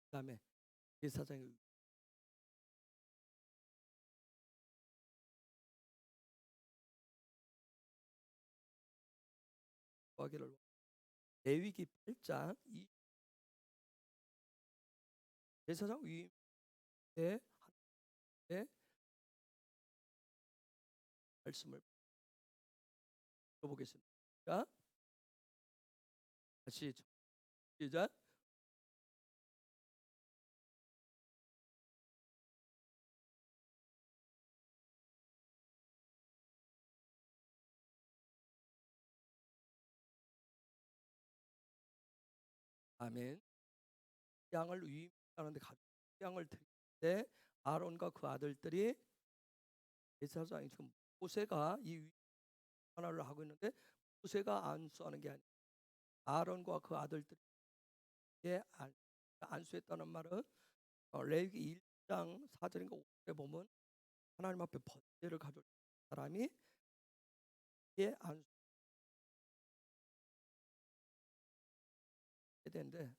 그다음에 제사장의 구하기를 레위기 8장 이 제사장 위임에 하나님의 말씀을 들어보겠습니다. 자, 다시 시작. 아멘. 양을 위임하는데 양을 드릴 때 아론과 그 아들들이 제사장이 지금 모세가 이 위임 하나를 하고 있는데 모세가 안수하는 게 아니라 아론과 그 아들들이 안수했다는 말은 레위기 1장 4절인가 5절에 보면 하나님 앞에 번제를 가져올 사람이 안수해야 되는데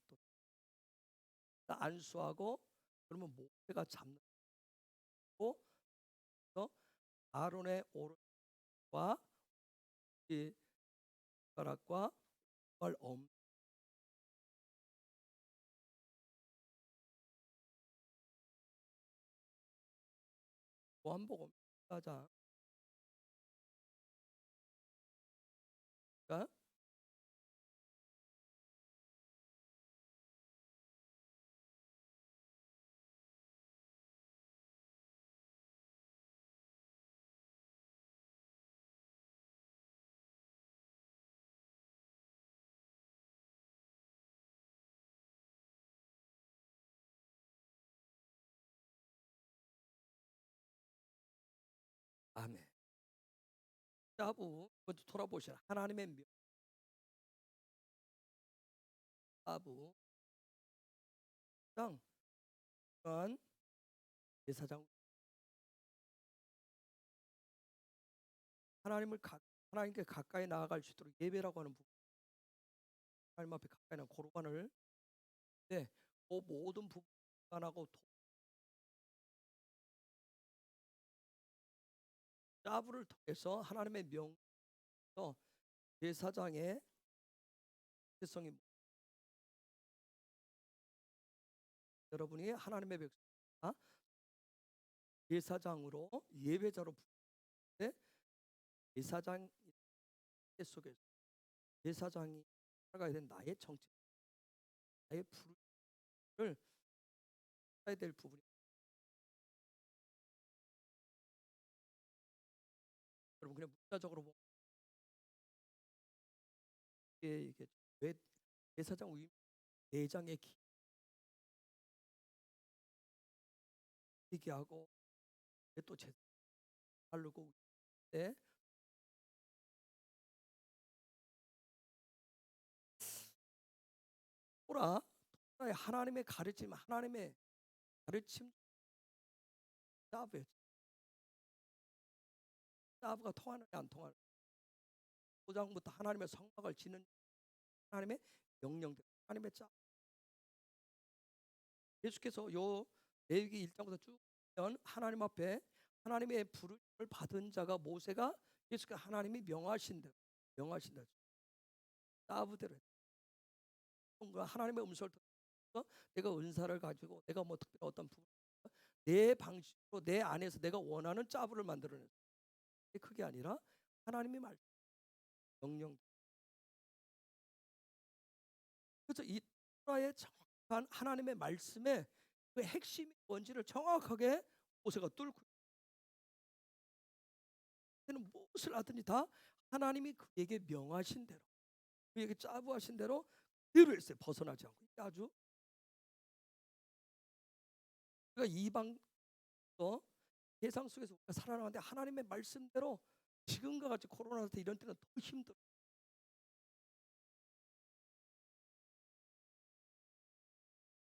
또 안수하고 그러면 모세가 잡는 거 아론의 오른과 이 숟가락과 발 요한복음 4장 아멘. 사부 먼저 돌아보시라. 하나님의 사부 장 그러한 제사장 하나님께 가까이 나아갈 수 있도록 예배라고 하는 부분 하나님 앞에 가까이 나가 고르반을 그 모든 부분하고 사부를 통해서 하나님의 명서 제사장의 특성이 여러분이 하나님의 백성 제사장으로 예배자로 부르는데 제사장 속에서 제사장이 살아가야 되는 나의 정체, 나의 부름을 해야 될 부분이 여러분 그냥 문자적으로 보면 이게 왜 제사장 위임 내장의 기하고 또 제사 바르고 때 토라 토라의 하나님의 가르침 하나님의 가르침 사브에 사브가 통하느냐 안 통하느냐 도장부터 하나님의 성막을 지는 하나님의 명령들 하나님의 짜 계속해서 요 레위기 1장부터 쭉 보면 하나님 앞에 하나님의 부름을 받은 자가 모세가 계속해서 하나님이 명하신 대로 사브대로 뭔가 하나님의 음성을 듣고 내가 은사를 가지고 내가 뭐 특별히 어떤 부분 내 방식으로 내 안에서 내가 원하는 짜부를 만들어내는 그게 아니라 하나님이 명령. 그래서 이 토라의 정확한 하나님의 말씀의 그 핵심이 뭔지를 정확하게 모세가 뚫고 그는 무엇을 하든지 다 하나님이 그에게 명하신 대로 그에게 짜부하신 대로 그대로 했어요. 벗어나지 않고. 이게 아주 그러니까 이방도 세상 속에서 우리가 살아가는데 하나님의 말씀대로 지금과 같이 코로나 때 이런 때는 더 힘들어.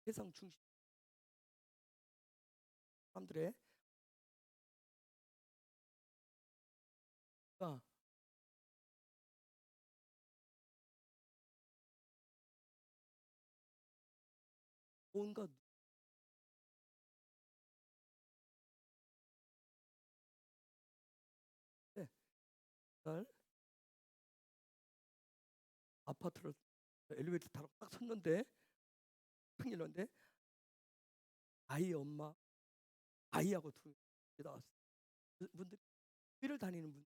세상 중심 사람들의 그러니까 뭔가 날 아파트를 엘리베이터 타러 딱 섰는데 큰일는데 아이 엄마, 아이하고 둘이 나왔어요. 그분들이 교회를 다니는 분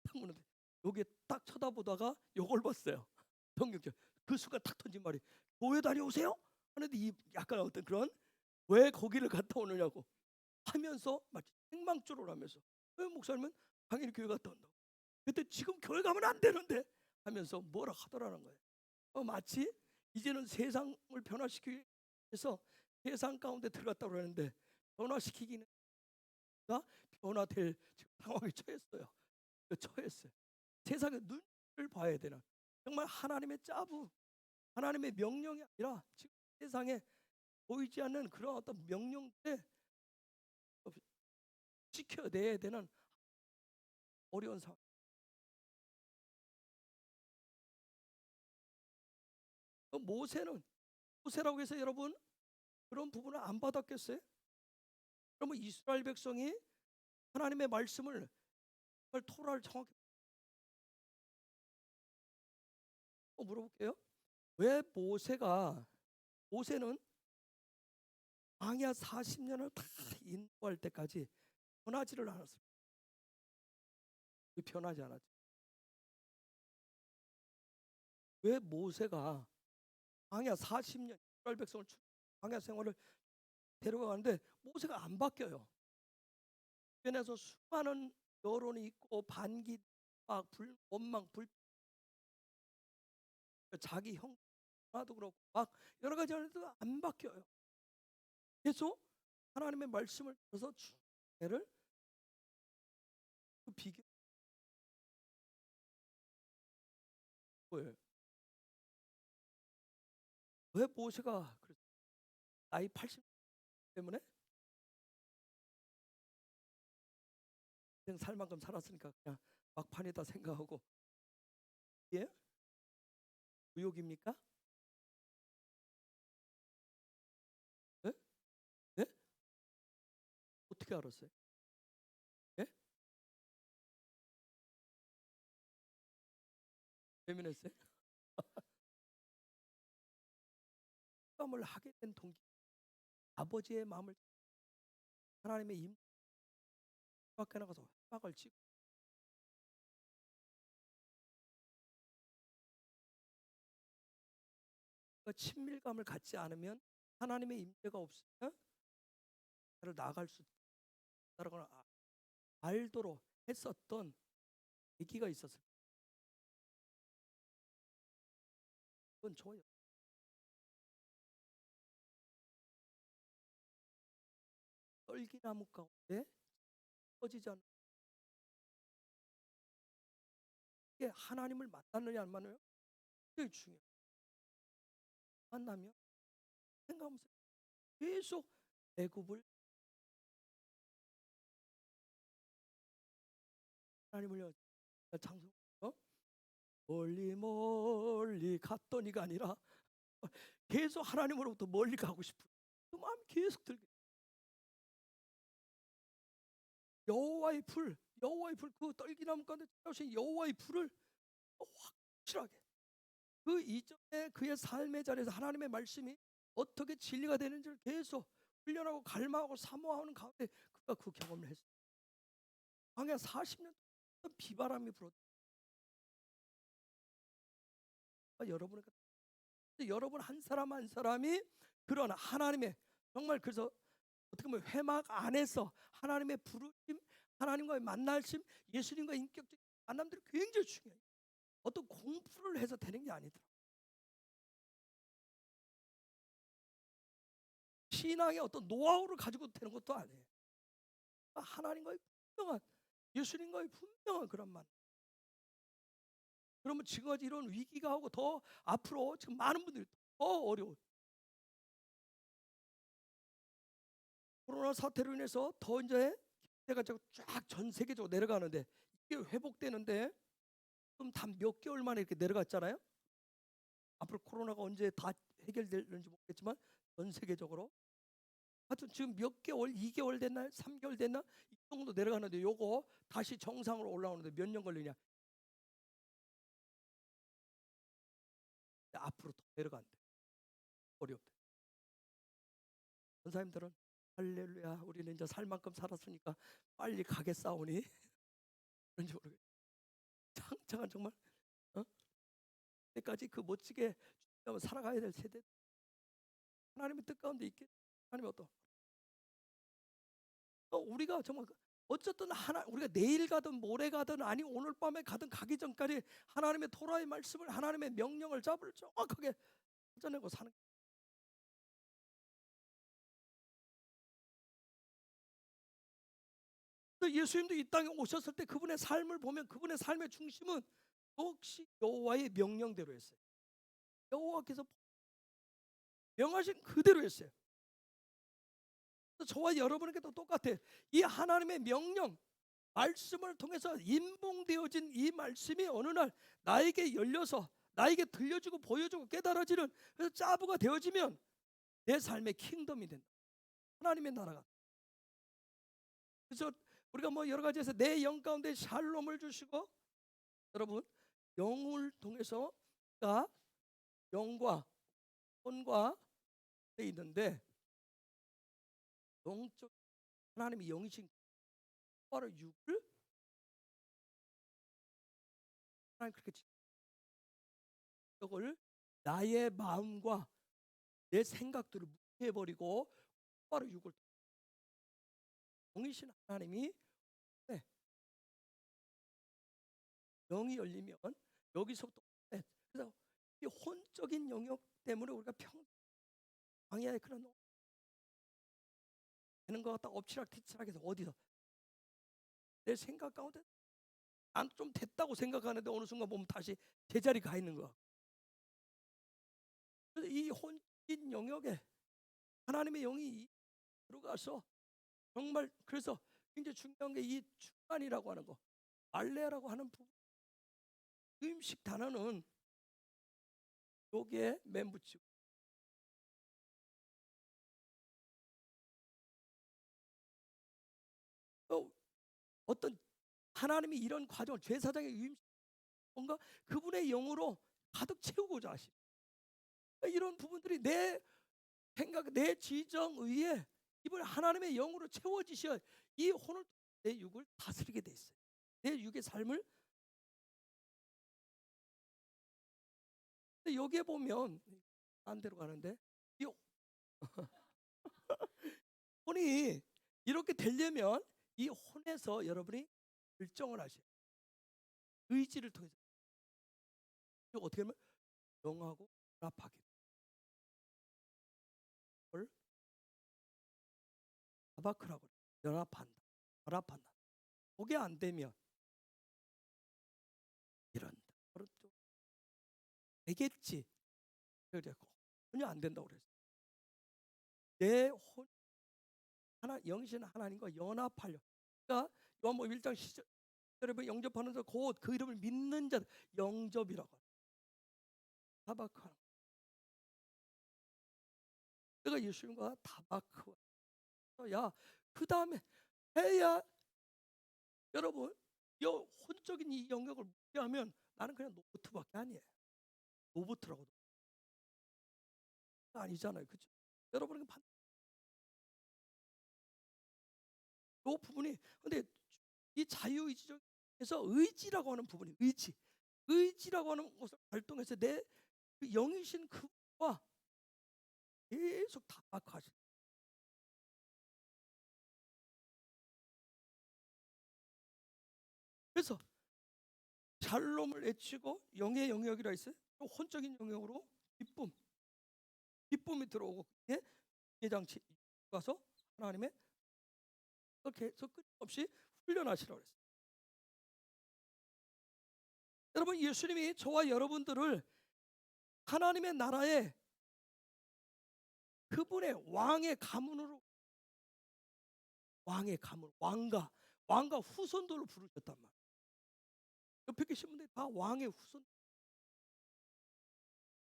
딱 보는데 여기에 딱 쳐다보다가 요걸 봤어요. 성경책. 그 순간 탁 던진 말이 교회 다녀오세요? 하는데 이 약간 어떤 그런 왜 거기를 갔다 오느냐고 하면서 마치 생망조를 하면서 왜 목사님은 당연히 교회 갔다 온다고. 그때 지금 교회 가면 안 되는데 하면서 뭐라 하더라는 거예요. 마치 이제는 세상을 변화시키기 위해서 세상 가운데 들어갔다고 그러는데 변화시키기는 변화될 지금 상황에 처했어요. 처했어요. 세상의 눈을 봐야 되는 정말 하나님의 짜부, 하나님의 명령이 아니라 지금 세상에 보이지 않는 그런 어떤 명령에 지켜내야 되는 어려운 상황. 모세라고 해서 여러분 그런 부분을 안 받았겠어요? 그러면 이스라엘 백성이 하나님의 말씀을 토라를 정확히 물어볼게요. 왜 모세는 광야 40년을 다 인도할 때까지 변하지를 않았어요. 변하지 않았죠. 왜 모세가 광야 40년 이스라엘 백성을 광야 생활을 데려가는데 모세가 안 바뀌어요. 주변에서 수많은 여론이 있고 반기, 원망, 자기 형도 그렇고 막 여러 가지 하는데도 안 바뀌어요. 계속 하나님의 말씀을 들어서 주를 비교 거예요. 왜 모세가 나이 80 때문에 그냥 살 만큼 살았으니까 그냥 막판이다 생각하고 예? 의욕입니까? 예? 예? 어떻게 알았어요? 예? 예민했어요? 싸움을 하게 된 동기 아버지의 마음을 하나님의 임 밖에 나가서 협박을 치고 그 친밀감을 갖지 않으면 하나님의 임재가 없으면 나를 나갈 수 있다라고 알도록 했었던 얘기가 있었어요. 그건 좋아요. 떨기나무 가운데 꺼지지 않는 게 하나님을 만났느냐 안 만나요? 그게 중요해요. 만나면 생각하면서 계속 애굽을 하나님을 장소 멀리 멀리 갔더니가 아니라 계속 하나님으로부터 멀리 가고 싶은 그 마음이 계속 들게. 여호와의 불 그 떨기나무 가운데 찾아오신 여호와의 불을 확실하게 그 이전에 그의 삶의 자리에서 하나님의 말씀이 어떻게 진리가 되는지를 계속 훈련하고 갈망하고 사모하는 가운데 그가 그 경험을 했어요. 광야 40년 동안 비바람이 불었다. 여러분 한 사람 한 사람이 그런 하나님의 정말 그래서 어떻게 보면 회막 안에서 하나님의 부르심, 하나님과의 만날심, 예수님과의 인격적인 만남들이 굉장히 중요해요. 어떤 공부를 해서 되는 게 아니더라. 신앙의 어떤 노하우를 가지고 되는 것도 아니에요. 하나님과의 분명한 예수님과의 분명한 그런 만. 그러면 지금까지 이런 위기가 하고 더 앞으로 지금 많은 분들이 더 어려워. 코로나 사태로 인해서 더 이제 경제가 쫙 전 세계적으로 내려가는데 이게 회복되는데 좀 단 몇 개월 만에 이렇게 내려갔잖아요. 앞으로 코로나가 언제 다 해결될는지 모르겠지만 전 세계적으로 하여튼 지금 몇 개월, 2개월 됐나, 3개월 됐나 이 정도 내려가는데 요거 다시 정상으로 올라오는데 몇 년 걸리냐? 앞으로 더 내려간대. 어렵대. 선사님들은 할렐루야, 우리는 이제 살 만큼 살았으니까 빨리 가겠사오니 그런지 모르겠어요. 창창한 정말 때까지 그 멋지게 살아가야 될 세대, 하나님의 뜻 가운데 있게 하나님이 우리가 정말 어쨌든 우리가 내일 가든 모레 가든 아니 오늘 밤에 가든 가기 전까지 하나님의 토라의 말씀을, 하나님의 명령을 잡을 정확하게 찾아내고 사는. 예수님도 이 땅에 오셨을 때 그분의 삶을 보면 그분의 삶의 중심은 역시 여호와의 명령대로 했어요. 여호와께서 명하신 그대로 했어요. 저와 여러분에게도 똑같아. 이 하나님의 명령 말씀을 통해서 인봉되어진 이 말씀이 어느 날 나에게 열려서 나에게 들려주고 보여주고 깨달아지는, 그래서 짜부가 되어지면 내 삶의 킹덤이 된다. 하나님의 나라가. 그래서 우리가 뭐 여러 가지에서 내 영 가운데 샬롬을 주시고, 여러분 영을 통해서 영과 혼과 돼 있는데, 영적 하나님이 영이신 바로 육을 하나님 그렇게 이걸 나의 마음과 내 생각들을 무시해버리고 바로 육을, 영이신 하나님이 영이 열리면 여기서부터 그래서 이 혼적인 영역 때문에 우리가 광야에 그런 되는 것 같다 엎치락뒤치락해서 어디서 내 생각 가운데 난 좀 됐다고 생각하는데 어느 순간 보면 다시 제자리 가 있는 거야. 그래서 이 혼적인 영역에 하나님의 영이 들어가서 정말, 그래서 굉장히 중요한 게 이 중간이라고 하는 거, 말레라고 하는 부분, 음식 단어는 여기에 맨 붙이고 또 어떤 하나님이 이런 과정을 제사장의 유임 뭔가 그분의 영으로 가득 채우고자 하시. 이런 부분들이 내 생각, 내 지정 의에 이번 하나님의 영으로 채워지셔 이 혼을 내 육을 다스리게 돼 있어요. 내 육의 삶을. 근데 여기에 보면 반대로 가는데 이 혼이 이렇게 되려면 이 혼에서 여러분이 결정을 하셔요. 의지를 통해서. 이거 어떻게 하면 영하고 연합하게. 그걸 아바크라고 연합한다. 연합한다. 그게 안 되면 이런다. 그렇죠. 되겠지. 그래고 전혀 안 된다고 그랬어요. 내 혼 하나 영신 하나님과 연합하려. 그러니까 요한복음 1장 10절에 영접하면서 곧 그 이름을 믿는 자 영접이라고. 다바크. 내가 예수님과 다바크. 야그 다음에 해야 여러분 혼적인 이 영역을 무시하면 나는 그냥 노트밖에 아니에요. 로봇이라고도 아니잖아요, 그렇죠? 여러분은 이 부분이 근데 이 자유의지적에서 의지라고 하는 부분이 의지라고 하는 것을 발동해서 내 그 영이신 그와 계속 타박하시. 그래서 샬롬을 외치고 영의 영역이라 했어요. 또 혼적인 영역으로 기쁨이 들어오고 예장치 가서 하나님의 계속 끊임없이 훈련하시라고 했어요. 여러분 예수님이 저와 여러분들을 하나님의 나라에 그분의 왕의 가문으로, 왕의 가문, 왕과 후손들로 부르셨단 말이에요. 옆에 계신 분들이 다 왕의 후손.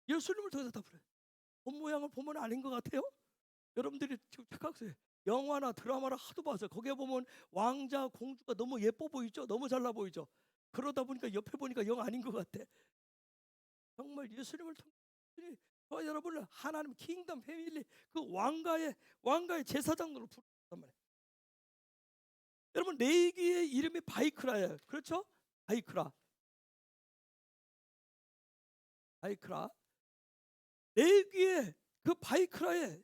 예수님을 통해서 다 부르요. 본 모양을 보면 아닌 것 같아요. 여러분들이 지금 착각하세요. 영화나 드라마를 하도 봐서 거기에 보면 왕자 공주가 너무 예뻐 보이죠? 너무 잘나 보이죠? 그러다 보니까 옆에 보니까 영 아닌 것 같아. 정말 예수님을 통해 저와 여러분을 하나님 킹덤 패밀리 그 왕가의 제사장으로 부르단 말이에요. 여러분 레이기의 이름이 바이크라예요. 그렇죠? 바이크라. 레이기의 그 바이크라의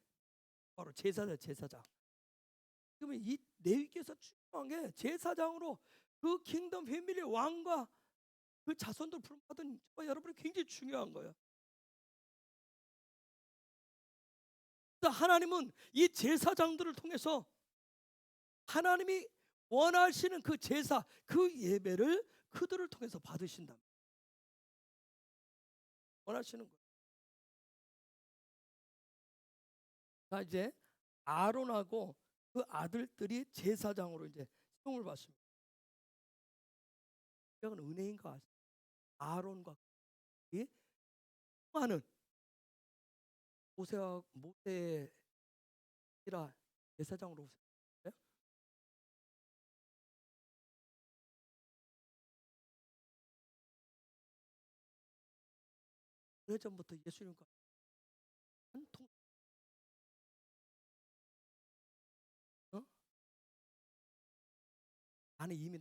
바로 제사장. 그러면 이 레위기에서 중요한 게 제사장으로 그 킹덤 패밀리 왕과 그 자손들 부름받은 저와 여러분이 굉장히 중요한 거예요. 하나님은 이 제사장들을 통해서 하나님이 원하시는 그 제사, 그 예배를 그들을 통해서 받으신다. 원하시는 거예요. 자, 이제 아론하고 그 아들들이 제사장으로 이제 시험을 받습니다. 이건 은혜인가 아세요? 아론과 이 많은 모세라 제사장으로 오세요. 오래전부터 예수님과 한통 어? 나는 이미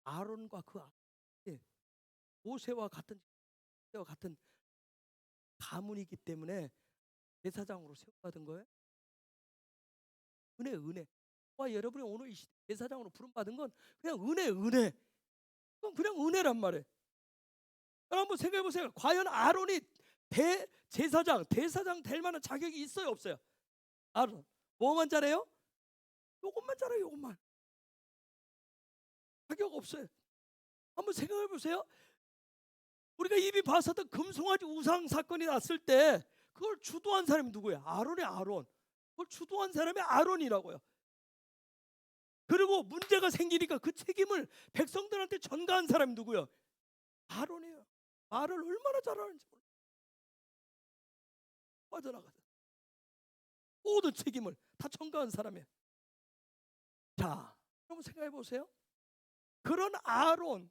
아론과 그 모세와 같은 가문이기 때문에 제사장으로 세워받은 거예요. 은혜. 와, 여러분이 오늘 이 제사장으로 부름받은 건 그냥 은혜. 그건 그냥 은혜란 말이에요. 한번 생각해 보세요. 과연 아론이 대사장 될 만한 자격이 있어요, 없어요? 아론 뭐만 잘해요? 요것만 잘해요. 요것만. 자격 없어요. 한번 생각해 보세요. 우리가 이미 봤었던 금송아지 우상 사건이 났을 때 그걸 주도한 사람이 누구예요? 아론. 그걸 주도한 사람이 아론이라고요. 그리고 문제가 생기니까 그 책임을 백성들한테 전가한 사람이 누구예요? 아론이에요. 말을 얼마나 잘하는지 몰라요. 빠져나가서 모든 책임을 다 전가한 사람이에요. 자, 여러분 생각해 보세요. 그런 아론,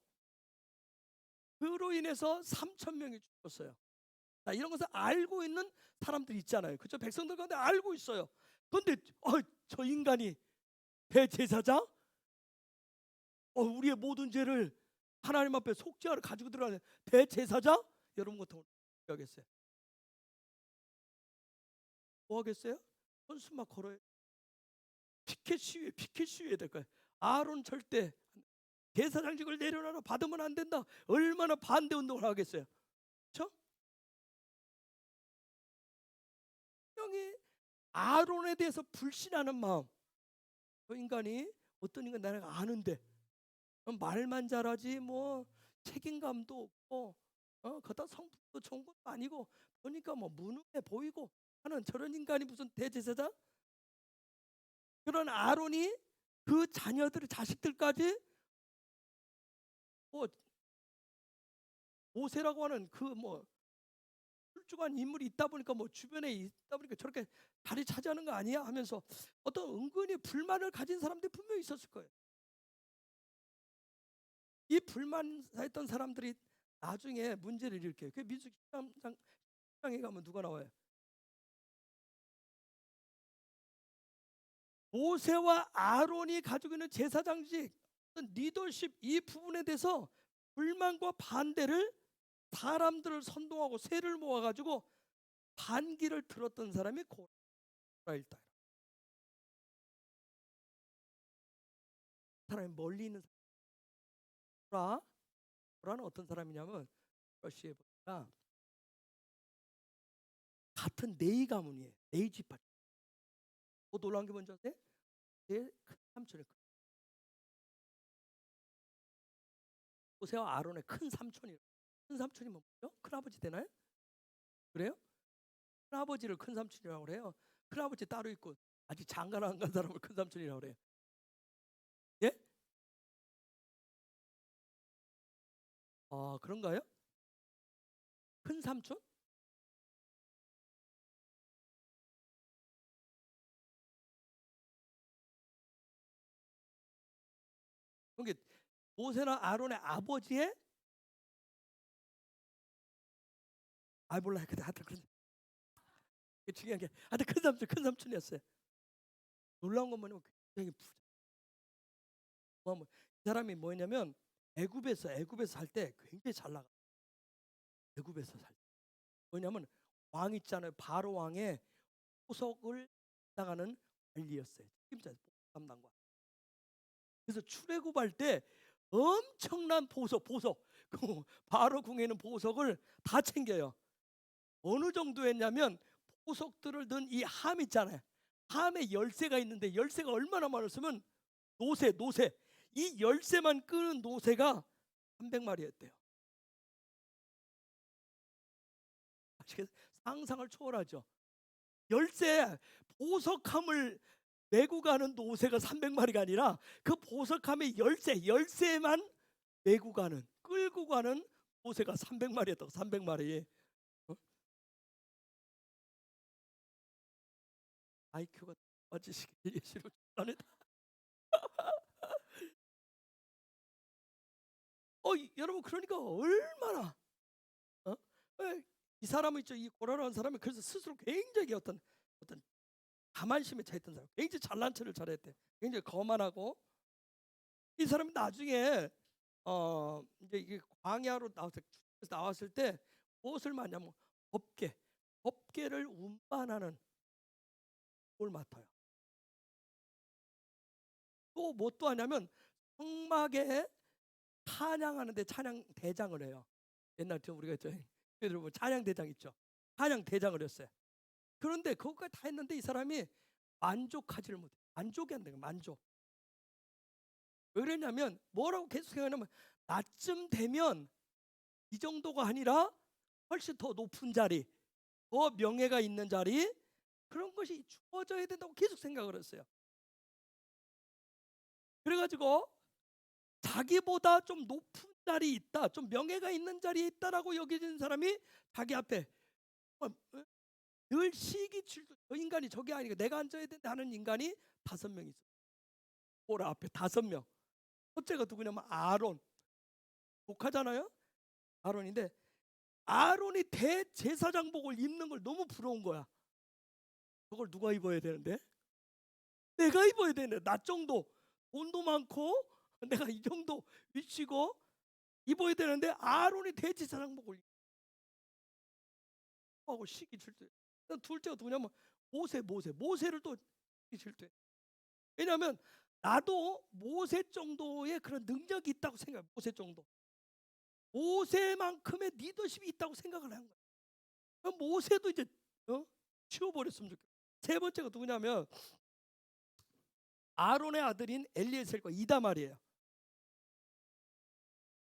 그로 인해서 3,000명이 죽었어요. 자, 이런 것을 알고 있는 사람들이 있잖아요. 그렇죠? 백성들 가운데 알고 있어요. 그런데 저 인간이 대제사장? 우리의 모든 죄를 하나님 앞에 속죄하러 가지고 들어가는 대제사장? 여러분 같은 거 하겠어요? 뭐 하겠어요? 손수막 걸어요. 피켓 시위해야 될 거예요. 아론 절대 제사장직을 내려놔라, 받으면 안 된다. 얼마나 반대 운동을 하겠어요. 그렇죠? 분명히 아론에 대해서 불신하는 마음. 저 인간이 어떤 인간 내가 아는데 말만 잘하지 뭐 책임감도 없고 그다 성품도 좋은 것도 아니고 보니까 뭐 무능해 보이고 하는 저런 인간이 무슨 대제사장? 그런 아론이 그 자식들까지 뭐 모세라고 하는 그 뭐 훌륭한 인물이 있다 보니까 뭐 주변에 있다 보니까 저렇게 자리 차지하는 거 아니야 하면서 어떤 은근히 불만을 가진 사람들이 분명히 있었을 거예요. 이 불만했던 사람들이 나중에 문제를 일으켜요. 그 민수기 13장에 가면 누가 나와요? 모세와 아론이 가지고 있는 제사장직, 리더십 이 부분에 대해서 불만과 반대를 사람들을 선동하고 세를 모아가지고 반기를 들었던 사람이 고라일다. 사람이 멀리 있는 고라는 어떤 사람이냐면 러시아에 보니까 같은 네이 가문이에요. 네이 지파. 뭐 놀라운 게 뭔지 아세요? 제 큰 삼촌이 모세와 아론의 큰 삼촌이. 큰 삼촌이면 뭐죠? 큰아버지 되나요? 그래요? 큰아버지를 큰 삼촌이라고 그래요. 큰아버지 따로 있고 아직 장가를 안 간 사람을 큰 삼촌이라고 그래요. 예? 그런가요? 큰 삼촌? 그게 모세나 아론의 아버지의 몰라요. 근데 하여튼 중요한 게 하여튼 큰 삼촌이었어요. 놀라운 건 뭐냐면 굉장히 이 사람이 뭐냐면 애굽에서 살 때 굉장히 잘 나가. 애굽에서 살 때. 뭐냐면 왕 있잖아요. 바로 왕의 보석을 나가는 관리였어요. 책임자 담당관. 그래서 출애굽할 때 엄청난 보석 그 바로 궁에 있는 보석을 다 챙겨요. 어느 정도였냐면 보석들을 넣은 이 함 있잖아요. 함에 열쇠가 있는데 열쇠가 얼마나 많았으면 노새 이 열쇠만 끄는 노새가 300마리였대요. 상상을 초월하죠. 열쇠 보석함을 메고 가는 노새가 300마리가 아니라 그 보석함의 열쇠만 메고 가는 끌고 가는 노새가 300마리였다고. 300마리. IQ가 빠지시길 예수로 축원합니다. 여러분 그러니까 얼마나 이 사람은 있죠. 이 고라라는 사람이 그래서 스스로 굉장히 어떤 자만심에 차있던 사람, 굉장히 잘난 척을 잘했대. 굉장히 거만하고 이 사람이 나중에 이제 이게 광야로 나왔을 때 무엇을 맡냐면 법궤를 운반하는 걸 맡아요. 또 뭣도 하냐면 성막에 찬양하는데 찬양 대장을 해요. 옛날 우리가 여러분 찬양 대장 있죠. 찬양 대장을 했어요. 그런데 그것까지 다 했는데 이 사람이 만족하지를 못해. 만족이 안 돼요. 만족. 왜 그러냐면 뭐라고 계속 생각하냐면 나쯤 되면 이 정도가 아니라 훨씬 더 높은 자리, 더 명예가 있는 자리, 그런 것이 주어져야 된다고 계속 생각을 했어요. 그래가지고 자기보다 좀 높은 자리 있다, 좀 명예가 있는 자리에 있다라고 여겨지는 사람이 자기 앞에 늘 시기 질투. 저 인간이 저게 아니고 내가 앉아야 된다 하는 인간이 5명 있어요. 보라 앞에 5명. 첫째가 누구냐면 아론. 독하잖아요. 아론인데 아론이 대제사장복을 입는 걸 너무 부러운 거야. 저걸 누가 입어야 되는데? 내가 입어야 되는데. 나 정도 돈도 많고 내가 이 정도 위치고 입어야 되는데 아론이 대제사장복을 입고 시기 질투. 둘째가 누구냐면 모세를 또 시기 질투. 왜냐하면 나도 모세 정도의 그런 능력이 있다고 생각해. 모세만큼의 리더십이 있다고 생각을 한 거야. 모세도 이제 치워버렸으면 좋겠어. 세 번째가 누구냐면 아론의 아들인 엘리에셀과 이다말이에요.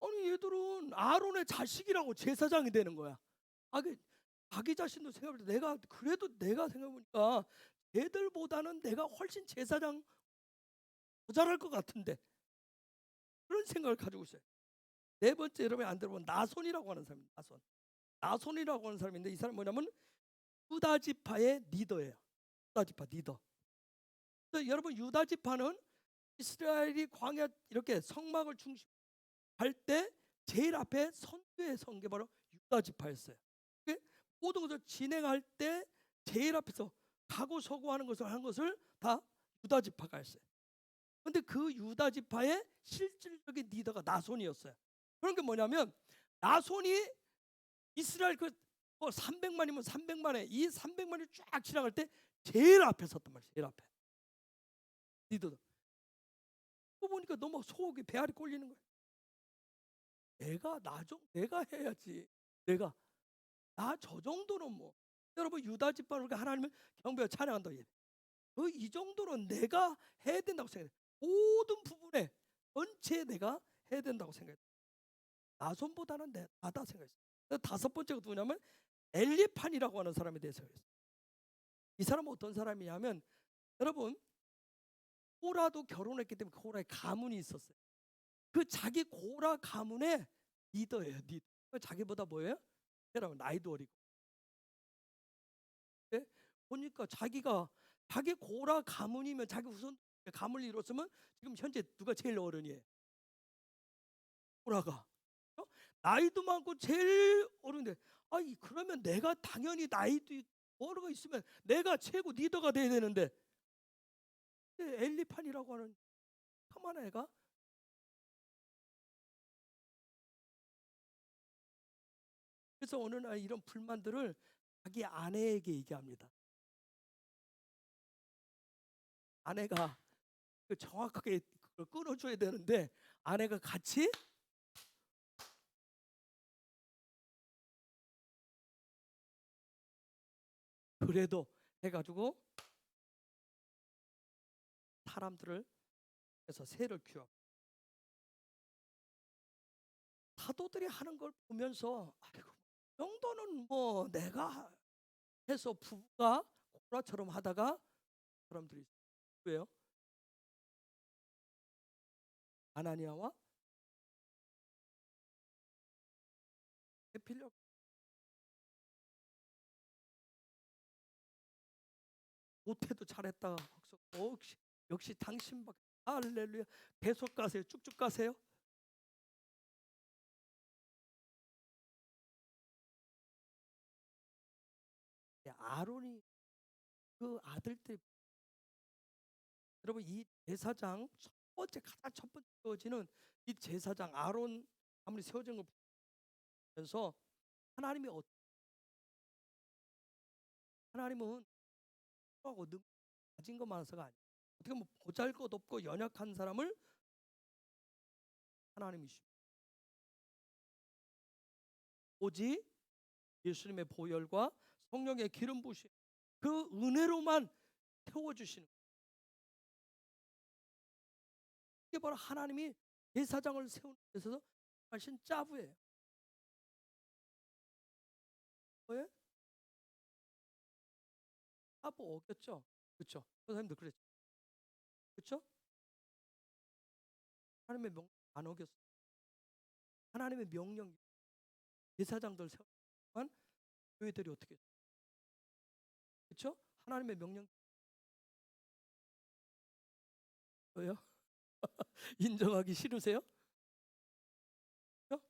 아니 얘들은 아론의 자식이라고 제사장이 되는 거야. 자기 자신도 생각할 때 내가 생각해보니까 얘들보다는 내가 훨씬 제사장 더 잘할 것 같은데, 그런 생각을 가지고 있어요. 네 번째, 여러분이 안 들어본 나손이라고 하는 사람입니다. 나손이라고 하는 사람인데 이 사람 뭐냐면 유다 지파의 리더예요. 유다 지파 리더. 여러분 유다 지파는 이스라엘이 광야 이렇게 성막을 중심 할 때 제일 앞에 선두에 선 게 바로 유다 지파였어요. 모든 것을 진행할 때 제일 앞에서 가고 서고 하는 것을 다 유다 지파가 했어요. 그런데 그 유다 지파의 실질적인 리더가 나손이었어요. 그런 게 뭐냐면 나손이 이스라엘 300만이면 300만에 이 300만이 쫙 지나갈 때 제일 앞에 섰단 말이에요. 제일 앞에 리더도. 그거 보니까 너무 속이 배알이 꼴리는 거예요. 내가 해야지. 나 저 정도는 뭐. 여러분 유다 지파를 하나님을 경배하고 찬양한다고 얘기해요. 이 정도는 내가 해야 된다고 생각해요. 모든 부분에 전체에 내가 해야 된다고 생각해요. 나손보다는 나다 생각했어요. 다섯 번째가 누구냐면 엘리판이라고 하는 사람에 대해서 했어요. 이 사람은 어떤 사람이냐면 여러분 고라도 결혼했기 때문에 고라의 가문이 있었어요. 그 자기 고라 가문에 리더예요. 리더. 자기보다 뭐예요? 사람 나이도 어리고. 예? 보니까 자기가 자기 고라 가문이면 자기 후손 가문을 이뤘으면 지금 현재 누가 제일 어른이에요? 고라가. 어? 나이도 많고 제일 어른인데 아니 그러면 내가 당연히 나이도 있고 어른가 있으면 내가 최고 리더가 돼야 되는데 엘리판이라고 하는 험한 애가 그래서 어느 날 이런 불만들을 자기 아내에게 얘기합니다. 아내가 그 정확하게 그걸 끊어줘야 되는데 아내가 같이 그래도 해가지고 사람들을 해서 새를 키워 사도들이 하는 걸 보면서 아이고 이 정도는 뭐 내가 해서 부부가 고라처럼 하다가 사람들이 왜요? 아나니아와 해필력 못해도 잘했다. 역시 당신밖에 할렐루야. 계속 가세요. 쭉쭉 가세요. 아론이 그 아들들 여러분 이 제사장 가장 첫 번째 세워지는 이 제사장 아론 아무리 세워진 걸 보면서 하나님이 하나님은 하고 가진 것만서가 아니에요. 어떻게 보면 보잘것없고 연약한 사람을 하나님이시 오직 예수님의 보혈과 성령의 기름 부으심 그 은혜로만 태워주시는 이게 바로 하나님이 제사장을 세우는 데서 하신 짜부예요. 왜? 짜부 어겼죠? 그렇죠? 선생님도 그랬죠? 그렇죠? 하나님의 명령 안 어겼어. 하나님의 명령 제사장들 세우면 교회들이 어떻게 했어요? 그렇죠? 하나님의 명령 왜요? 인정하기 싫으세요? 그렇죠?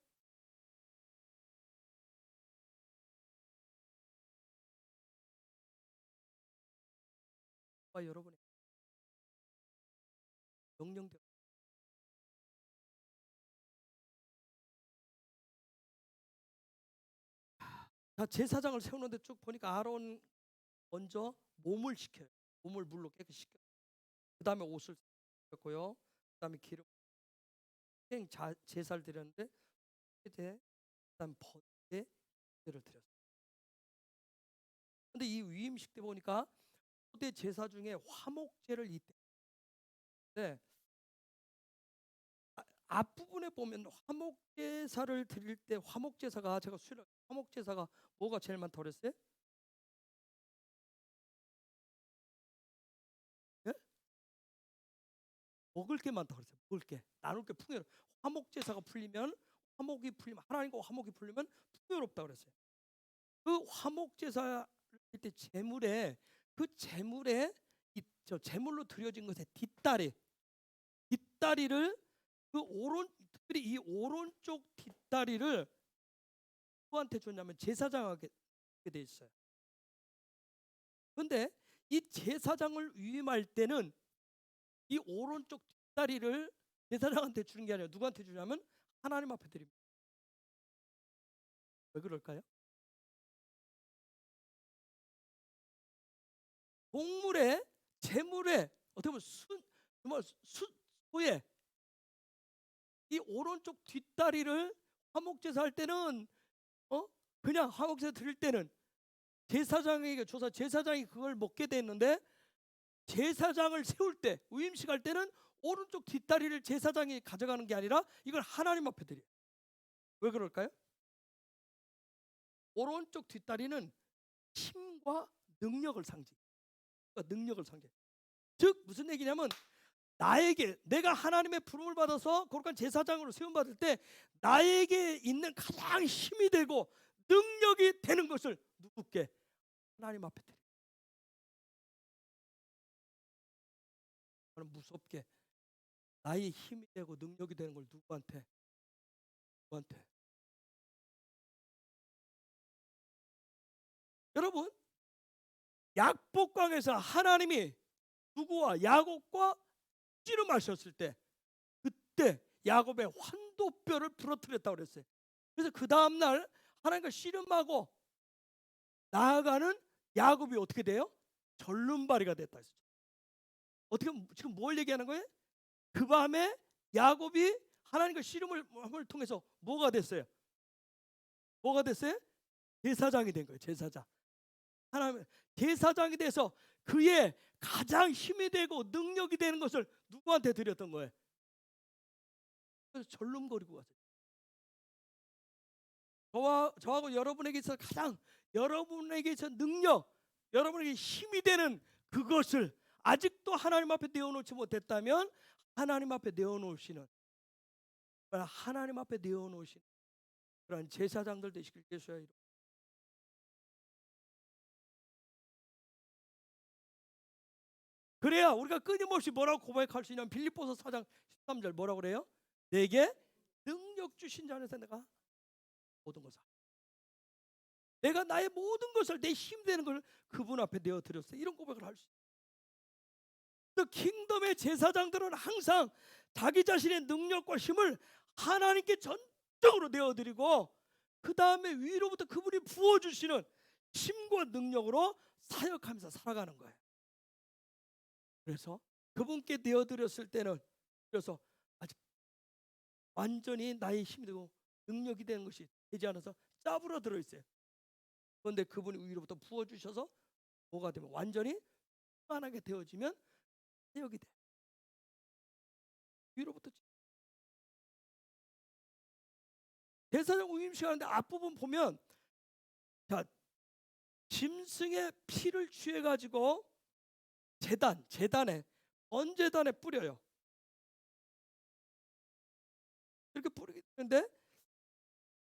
여러분의 명령대로 자 제사장을 세우는데 쭉 보니까 아론 먼저 몸을 식혀요. 몸을 물로 깨끗이 식혀요. 그 다음에 옷을 었고요. 그 다음에 기름 제사를 드렸는데 그 다음 번제 를 드렸어요. 근데 이 위임식 때 보니까 초대 제사 중에 화목제를 이때 앞부분에 보면 화목제사를 드릴 때 화목제사가 제가 화목제사가 뭐가 제일 많다고 그랬어요? 예? 먹을 게 많다고 그랬어요. 먹을 게 나눌 게 풍요로 화목제사가 풀리면 화목이 풀리면 하나님과 화목이 풀리면 풍요롭다 그랬어요. 그 화목제사 때 재물에 저 제물로 드려진 것의 뒷다리를 특별히 이 오른쪽 뒷다리를 누구한테 줬냐면 제사장에게 돼 있어요. 그런데 이 제사장을 위임할 때는 이 오른쪽 뒷다리를 제사장한테 주는 게 아니라 누구한테 주냐면 하나님 앞에 드립니다. 왜 그럴까요? 동물의 재물에 어떻게 보면 소에 이 오른쪽 뒷다리를 화목제사 할 때는 그냥 화목제사 드릴 때는 제사장에게 줘서 제사장이 그걸 먹게 됐는데 제사장을 세울 때 위임식 할 때는 오른쪽 뒷다리를 제사장이 가져가는 게 아니라 이걸 하나님 앞에 드려요. 왜 그럴까요? 오른쪽 뒷다리는 힘과 능력을 상징. 즉 무슨 얘기냐면 나에게, 내가 하나님의 부름을 받아서 거룩한 제사장으로 세움받을 때 나에게 있는 가장 힘이 되고 능력이 되는 것을 누구께? 하나님 앞에 드려. 저는 무섭게 나의 힘이 되고 능력이 되는 걸 누구한테? 여러분, 약복강에서 하나님이 누구와? 야곱과 씨름하셨을 때, 그때 야곱의 환도뼈를 부러뜨렸다고 그랬어요. 그래서 그 다음날 하나님과 씨름하고 나아가는 야곱이 어떻게 돼요? 절름발이가 됐다 했어요. 어떻게, 지금 뭘 얘기하는 거예요? 그 밤에 야곱이 하나님과 씨름을 통해서 뭐가 됐어요? 제사장이 된 거예요. 제사장. 하나님 제사장이 돼서 그의 가장 힘이 되고 능력이 되는 것을 누구한테 드렸던 거예요? 그래서 절름거리고 왔어요. 저하고 여러분에게 있어 가장, 여러분에게 있어 능력, 여러분에게 힘이 되는 그것을 아직도 하나님 앞에 내어놓지 못했다면 하나님 앞에 내어놓으시는 그런 제사장들 되시길 예수야. 그래야 우리가 끊임없이 뭐라고 고백할 수 있냐면 빌립보서 4장 13절 뭐라고 그래요? 내게 능력 주신 자 안에서 내가 모든 것을, 내가 나의 모든 것을, 내 힘 되는 걸 그분 앞에 내어드렸어요. 이런 고백을 할 수 있어요. 킹덤의 제사장들은 항상 자기 자신의 능력과 힘을 하나님께 전적으로 내어드리고 그 다음에 위로부터 그분이 부어주시는 힘과 능력으로 사역하면서 살아가는 거예요. 그래서 그분께 내어드렸을 때는, 그래서 아직 완전히 나의 힘이 되고 능력이 되는 것이 되지 않아서 짜부러 들어있어요. 그런데 그분이 위로부터 부어주셔서 뭐가 되면 완전히 충만하게 되어지면 사역이 돼. 위로부터. 제사장 우임식하는데 앞부분 보면, 자, 짐승의 피를 취해가지고 제단에 번제단에 뿌려요. 이렇게 뿌리게 되는데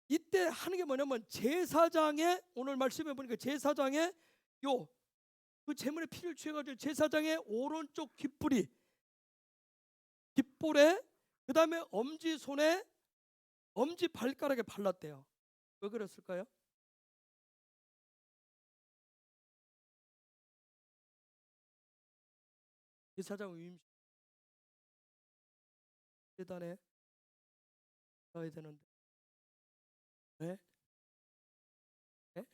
이때 하는 게 뭐냐면 제사장의, 오늘 말씀해 보니까 제사장의 그 제물의 피를 취해가지고 제사장의 오른쪽 귓볼에, 그 다음에 엄지손에, 엄지 발가락에 발랐대요. 왜 그랬을까요? 제사장 위임 제단에 가야 되는데 왜? 네?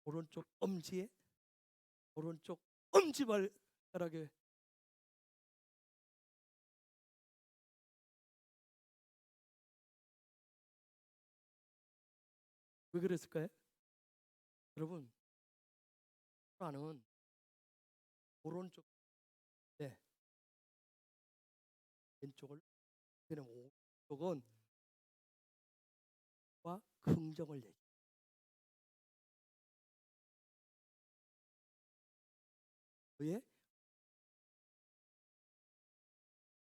오른쪽 엄지 발가락에. 왜 그랬을까요? 여러분, 나는 오른쪽, 네, 왼쪽을, 그냥 오른쪽은 와 긍정을 얘기. 왜?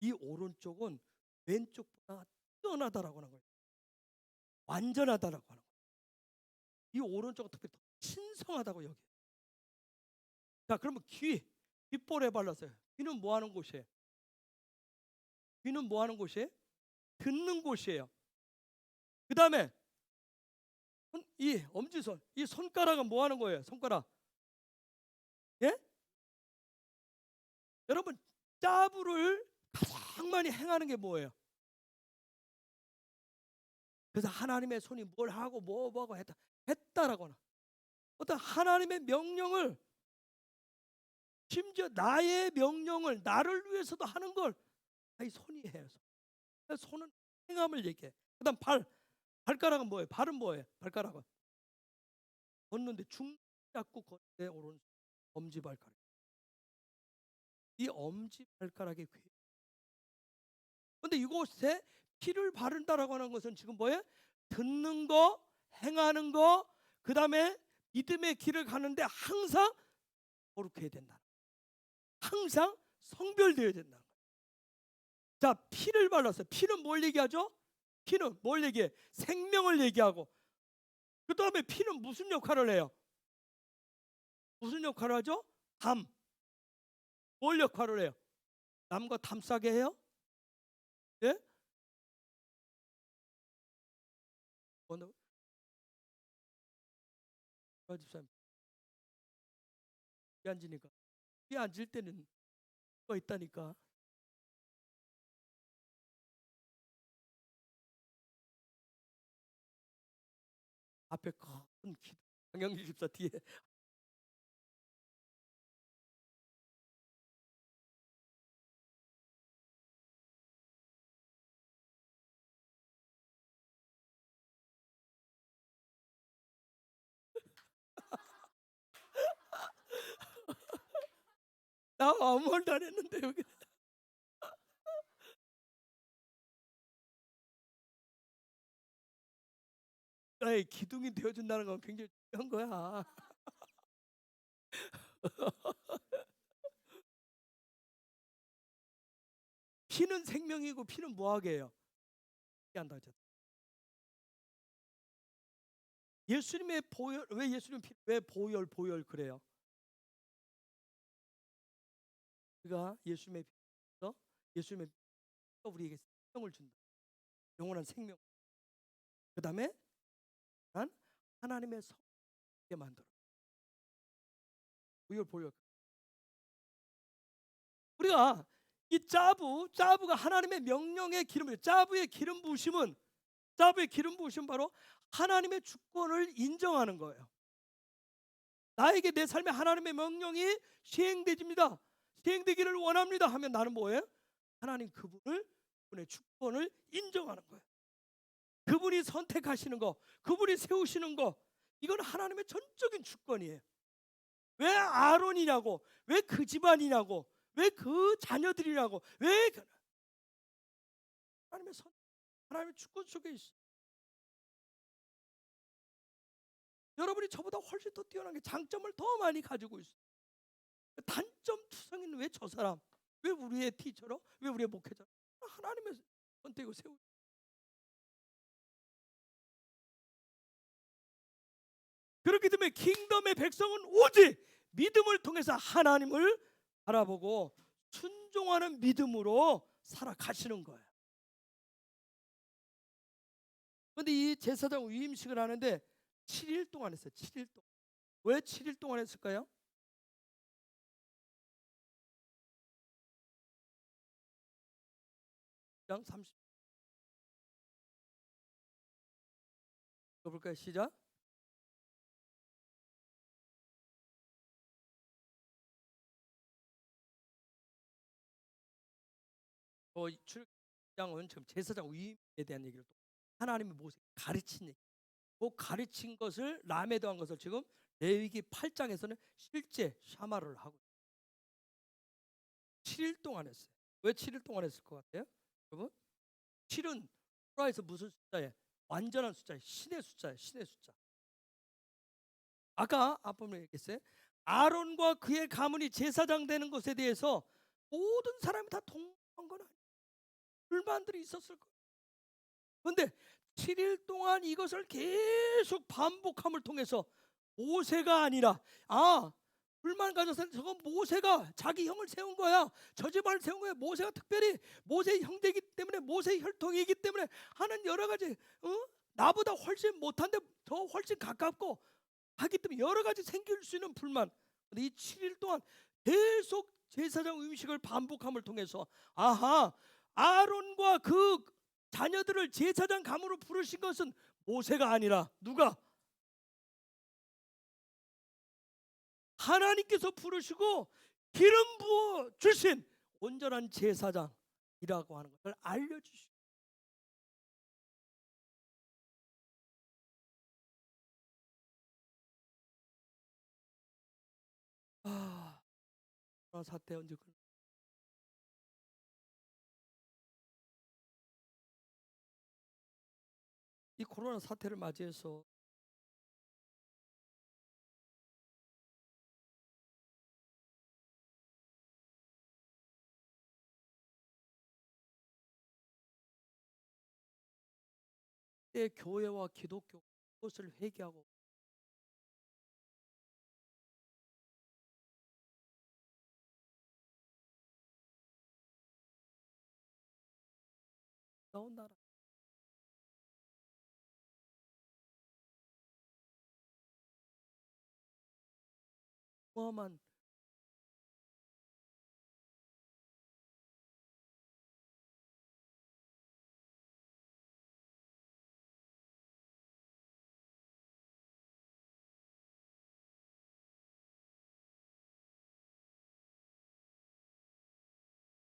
이 오른쪽은 왼쪽보다 뛰어나다라고 하는 거예요. 완전하다라고 하는 거예요. 이 오른쪽은 특별히 더 신성하다고 여기. 자, 그러면 귓볼에 발랐어요. 귀는 뭐 하는 곳이에요? 듣는 곳이에요. 그 다음에 이 엄지손, 이 손가락은 뭐 하는 거예요? 손가락. 예? 여러분, 짜부를 가장 많이 행하는 게 뭐예요? 그래서 하나님의 손이 뭘 하고 뭐하고 했다라거나 어떤 하나님의 명령을, 심지어 나의 명령을 나를 위해서도 하는 걸 이 손이 해요. 손은 행함을 얘기해. 그 다음 발가락은 뭐예요? 발은 뭐예요? 발가락은 걷는데 중 잡고 걷는데 오른손 엄지발가락. 이 엄지발가락이 귀. 근데 이곳에 피를 바른다라고 하는 것은 지금 뭐예요? 듣는 거, 행하는 거, 그 다음에 믿음의 길을 가는데 항상 거룩해야 된다. 항상 성별되어야 된다. 자, 피를 발랐어요. 피는 뭘 얘기하죠? 피는 뭘 얘기해? 생명을 얘기하고, 그 다음에 피는 무슨 역할을 해요? 무슨 역할을 하죠? 담. 뭘 역할을 해요? 남과 담싸게 해요? 예? 어느 집사님 피 앉으니까, 피 앉을 때는 뭐가 있다니까. 앞에 큰 기둥, 강영길 집사 뒤에. 나 아무 말도 안 했는데 여기. 나의 기둥이 되어준다는 건 굉장히 중요한 거야. 피는 생명이고 피는 뭐하게 해요? 한다 하잖아. 예수님의 보혈, 왜 예수님 피, 왜 보혈 그래요? 우리가 예수님의 피에서, 예수님의 피가 우리에게 생명을 준다. 영원한 생명. 그 다음에 난 하나님의 성게 만들어. 보혈. 우리가 이 짜부가 하나님의 명령의 기름이에요. 짜부의 기름 부으심은 바로 하나님의 주권을 인정하는 거예요. 나에게 내 삶에 하나님의 명령이 시행되기를 원합니다 하면 나는 뭐예요? 하나님 그분의 주권을 인정하는 거예요. 그분이 선택하시는 거, 그분이 세우시는 거, 이건 하나님의 전적인 주권이에요. 왜 아론이냐고, 왜 그 집안이냐고, 왜 그 자녀들이냐고, 왜 하나님의 주권 속에 있어. 여러분이 저보다 훨씬 더 뛰어난 게 장점을 더 많이 가지고 있어. 단점 투성이는 왜 저 사람, 왜 우리의 티처럼, 왜 우리의 목회자? 하나님의 선택을 세우. 그렇기 때문에 킹덤의 백성은 오직 믿음을 통해서 하나님을 바라보고 순종하는 믿음으로 살아가시는 거예요. 그런데 이 제사장 위임식을 하는데 7일 동안 했어요. 7일 동안. 왜 7일 동안 했을까요? 30. 볼까요? 시작. 출장은 지금 제사장 위임에 대한 얘기를 또 하나님이 모세 가르친 얘기. 그 가르친 것을 람에 더한 것을 지금 레위기 8장에서는 실제 샤마를 하고 7일 동안 했어요. 왜 7일 동안 했을 것 같아요? 여러분? 7은 토라에서 무슨 숫자예요? 완전한 숫자예요. 신의 숫자예요. 신의 숫자. 아까 앞부분에 얘기했어요. 아론과 그의 가문이 제사장 되는 것에 대해서 모든 사람이 다 동의한 건 아니에요. 불만들이 있었을 거예요. 그런데 7일 동안 이것을 계속 반복함을 통해서 모세가 아니라 불만 가져서 저건 모세가 자기 형을 세운 거야. 저 집안을 세운 거야. 모세가 특별히 모세의 형제이기 때문에 모세의 혈통이기 때문에 하는 여러 가지 나보다 훨씬 못한데 더 훨씬 가깝고 하기 때문에 여러 가지 생길 수 있는 불만. 근데 이 7일 동안 계속 제사장 음식을 반복함을 통해서 아론과 그 자녀들을 제사장 감으로 부르신 것은 모세가 아니라 누가? 하나님께서 부르시고 기름 부어 주신 온전한 제사장이라고 하는 것을 알려주시고 코로나 사태 언제 끝나? 이 코로나 사태를 맞이해서 때 교회와 기독교 그것을 회개하고 나온 나라. 어마어마한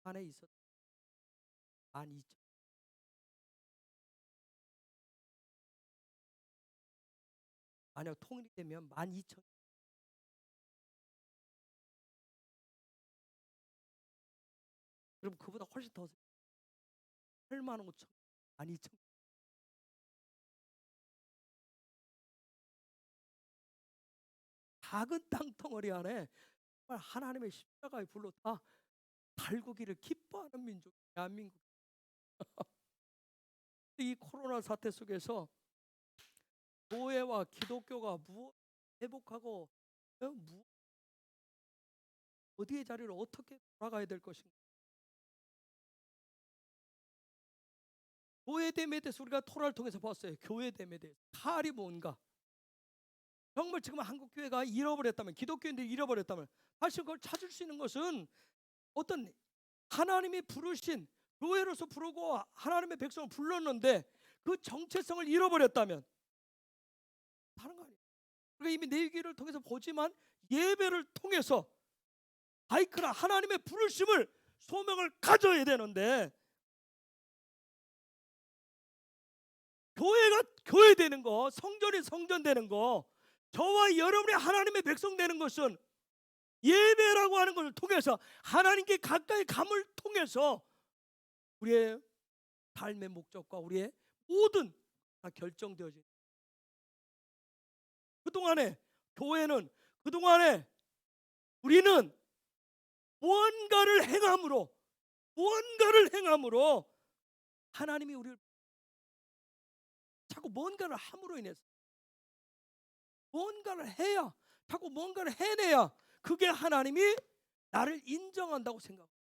안에 있었 12,000. 만약 통일이 되면 12,000. 그럼 그보다 훨씬 더 8만 5천, 12,000. 작은 땅덩어리 안에 정말 하나님의 십자가의 불로 다 달구기를 기뻐하는 민족 대한민국. 이 코로나 사태 속에서 교회와 기독교가 무엇 회복하고 어디의 자리를 어떻게 돌아가야 될 것인가. 교회됨에 대해서 우리가 토라를 통해서 봤어요. 교회됨에 대해서 칼이 뭔가. 정말 지금 한국 교회가 잃어버렸다면, 기독교인들이 잃어버렸다면 다시 그걸 찾을 수 있는 것은 어떤 하나님이 부르신 교회로서 부르고 하나님의 백성을 불렀는데 그 정체성을 잃어버렸다면 다른 거 아니에요. 우리가 이미 내기를 통해서 보지만 예배를 통해서 바이크라 하나님의 부르심을 소명을 가져야 되는데 교회가 교회 되는 거, 성전이 성전 되는 거, 저와 여러분이 하나님의 백성 되는 것은 예배라고 하는 것을 통해서 하나님께 가까이 감을 통해서 우리의 삶의 목적과 우리의 모든 다 결정되어진. 그동안에 교회는 그동안에 우리는 무언가를 행함으로 하나님이 우리를 자꾸 뭔가를 함으로 인해서 뭔가를 해야, 자꾸 뭔가를 해내야 그게 하나님이 나를 인정한다고 생각합니다.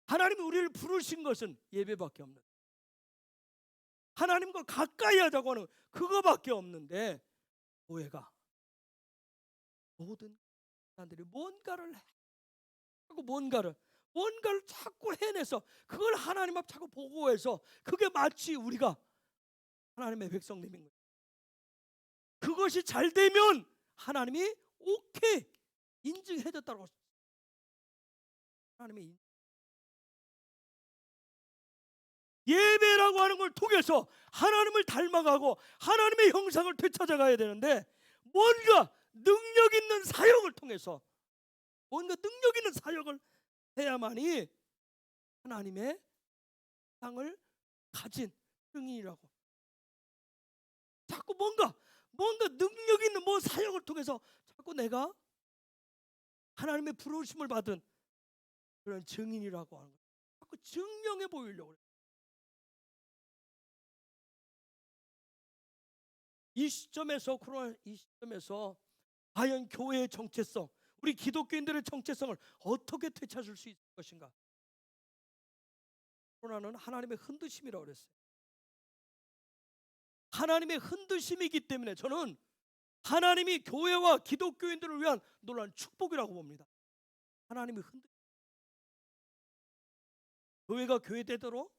하나님이 우리를 부르신 것은 예배밖에 없는, 하나님과 가까이 하자고 하는 그거밖에 없는데 교회가 모든 사람들이 뭔가를 자꾸 해내서 그걸 하나님 앞 자꾸 보고해서 그게 마치 우리가 하나님의 백성됨인 거예요. 그것이 잘 되면 하나님이 오케이 인증해줬다고. 하나님이 예배라고 하는 걸 통해서 하나님을 닮아가고 하나님의 형상을 되찾아가야 되는데 뭔가 능력 있는 사역을 통해서 뭔가 능력 있는 사역을 해야만이 하나님의 상을 가진 증인이라고. 자꾸 뭔가 능력 있는 뭐 사역을 통해서 자꾸 내가 하나님의 부르심을 받은 그런 증인이라고 하는 거예요. 자꾸 증명해 보이려고 해요. 이 시점에서 코로나 이 시점에서 과연 교회의 정체성, 우리 기독교인들의 정체성을 어떻게 되찾을 수 있을 것인가? 코로나는 하나님의 흔드심이라고 그랬어요. 하나님의 흔드심이기 때문에 저는 하나님이 교회와 기독교인들을 위한 놀라운 축복이라고 봅니다. 하나님의 흔드심. 교회가 교회되도록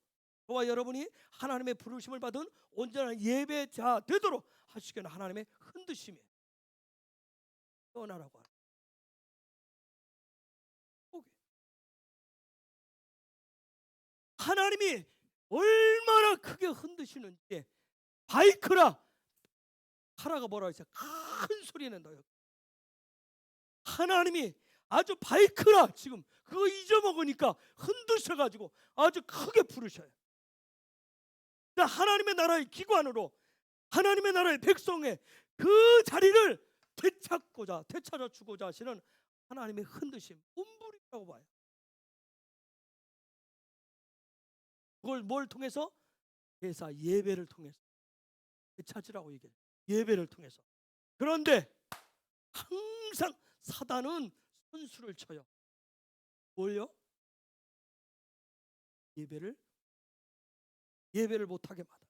저와 여러분이 하나님의 부르심을 받은 온전한 예배자 되도록 하시기는 하나님의 흔드심이에요. 떠나라고 하는. 하나님이 얼마나 크게 흔드시는지 바이크라 카라가 뭐라 했어요? 큰 소리 낸다요. 하나님이 아주 바이크라 지금 그거 잊어먹으니까 흔드셔가지고 아주 크게 부르셔요. 하나님의 나라의 기관으로 하나님의 나라의 백성의 그 자리를 되찾아 주고자 하시는 하나님의 흔드심, 운불이라고 봐요. 그걸 뭘 통해서? 제사 예배를 통해서 되찾으라고 얘기해요. 예배를 통해서. 그런데 항상 사단은 선수를 쳐요. 뭘요? 예배를 못하게 만들어.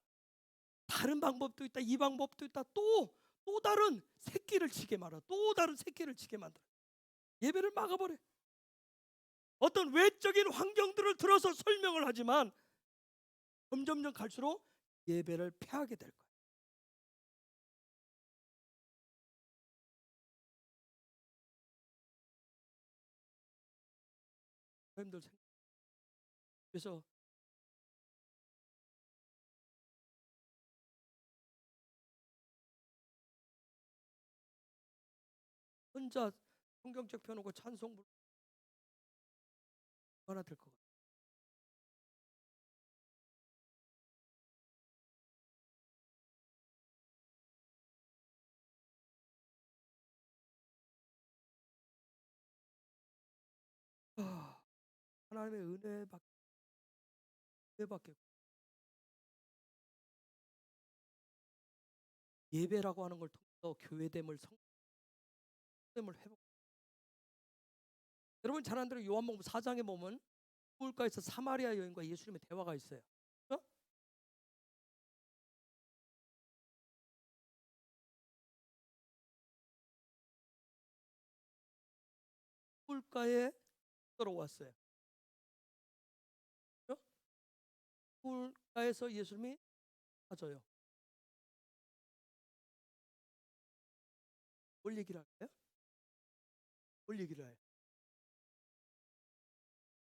다른 방법도 있다. 이 방법도 있다. 또 다른 새끼를 치게 말아. 또 다른 새끼를 치게 만들어. 예배를 막아버려. 어떤 외적인 환경들을 들어서 설명을 하지만 점점점 갈수록 예배를 패하게 될 거예요. 여러분들 그래서 혼자 성경책 펴놓고 찬송 부르면 얼마나 될 것 같아요. 하나님의 은혜밖에 예배라고 하는 걸 통해서 교회됨을 성됨을 회복. 여러분 잘 아는 요한복음 4장에 보면 물가에서 사마리아 여인과 예수님의 대화가 있어요. 그렇죠? 물가에 들어왔어요. 그렇죠? 물가에서 예수님이 찾아요. 뭘 얘기를 할까요? 뭘 얘기를 해요?